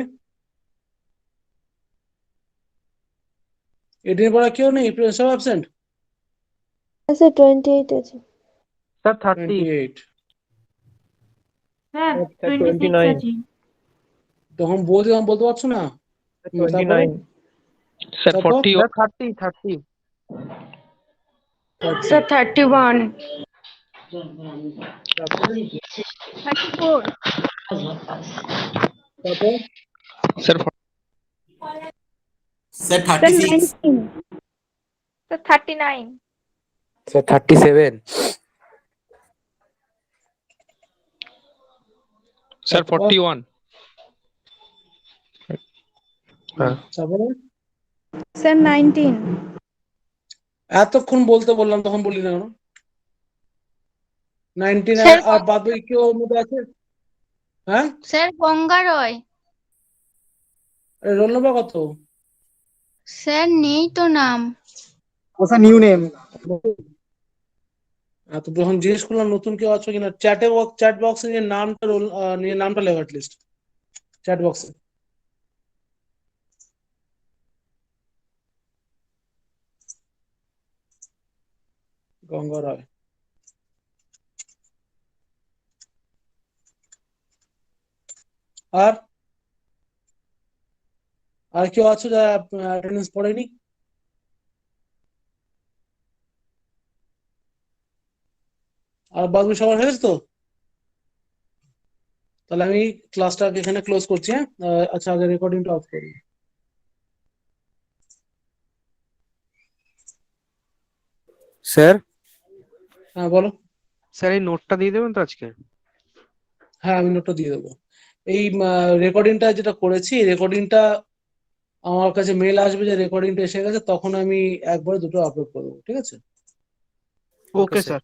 S1: 18 এর পরে কেউ নেই, সব অ্যাবসেন্ট।
S2: হ্যাঁ স্যার 28 আছে।
S4: স্যার 30।
S1: 28
S6: স্যার
S5: স্যার
S6: 26
S5: 29
S6: আছে
S1: তখন বলতে পারছো না? তারপরে
S5: 29
S3: স্যার
S1: তারপর
S3: 40
S4: স্যার 30।
S2: স্যার 31
S6: 34
S1: তারপর
S3: sir
S7: Sir,
S6: sir
S7: 36.
S6: 19 sir 39
S8: sir 37
S3: sir
S1: তারপর
S3: 41
S1: তারপরে
S6: স্যার 19
S1: এতক্ষণ বলতে বললাম তখন বললি না কেন? 19
S6: স্যার
S1: আর বাদ বাকি কেউ ওর মধ্যে আছে? হ্যাঁ,
S6: স্যার গঙ্গা রয়
S1: রোল নাম্বার কত?
S6: স্যার নেই তো নাম
S5: ও স্যার নিউ নেম।
S1: তো যখন জিজ্ঞেস করলাম নতুন কেউ আছো কিনা, চ্যাট বক্সে নিয়ে নামটা নিয়ে নামটা লেখো লিস্ট চ্যাট বক্সে। গঙ্গা রায়। আর আর কেউ আছো যারা অ্যাটেন্ডেন্স পড়েনি? আর বাকি সবার হয়ে গেছে তো? তাহলে আমি ক্লাসটাকে এখানে ক্লোজ করছি। হ্যাঁ, আচ্ছা আগে রেকর্ডিংটা অফ করি।
S8: স্যার
S1: হ্যাঁ বলো।
S4: স্যার এই নোটটা দিয়ে দেবেন তো আজকে?
S1: হ্যাঁ আমি নোটটা দিয়ে দেবো। এই রেকর্ডিংটা যেটা করেছি, রেকর্ডিংটা আমার কাছে মেল আসবে যে রেকর্ডিংটা এসে গেছে, তখন আমি একবারে দুটো আপলোড করবো, ঠিক আছে?
S4: Okay sir.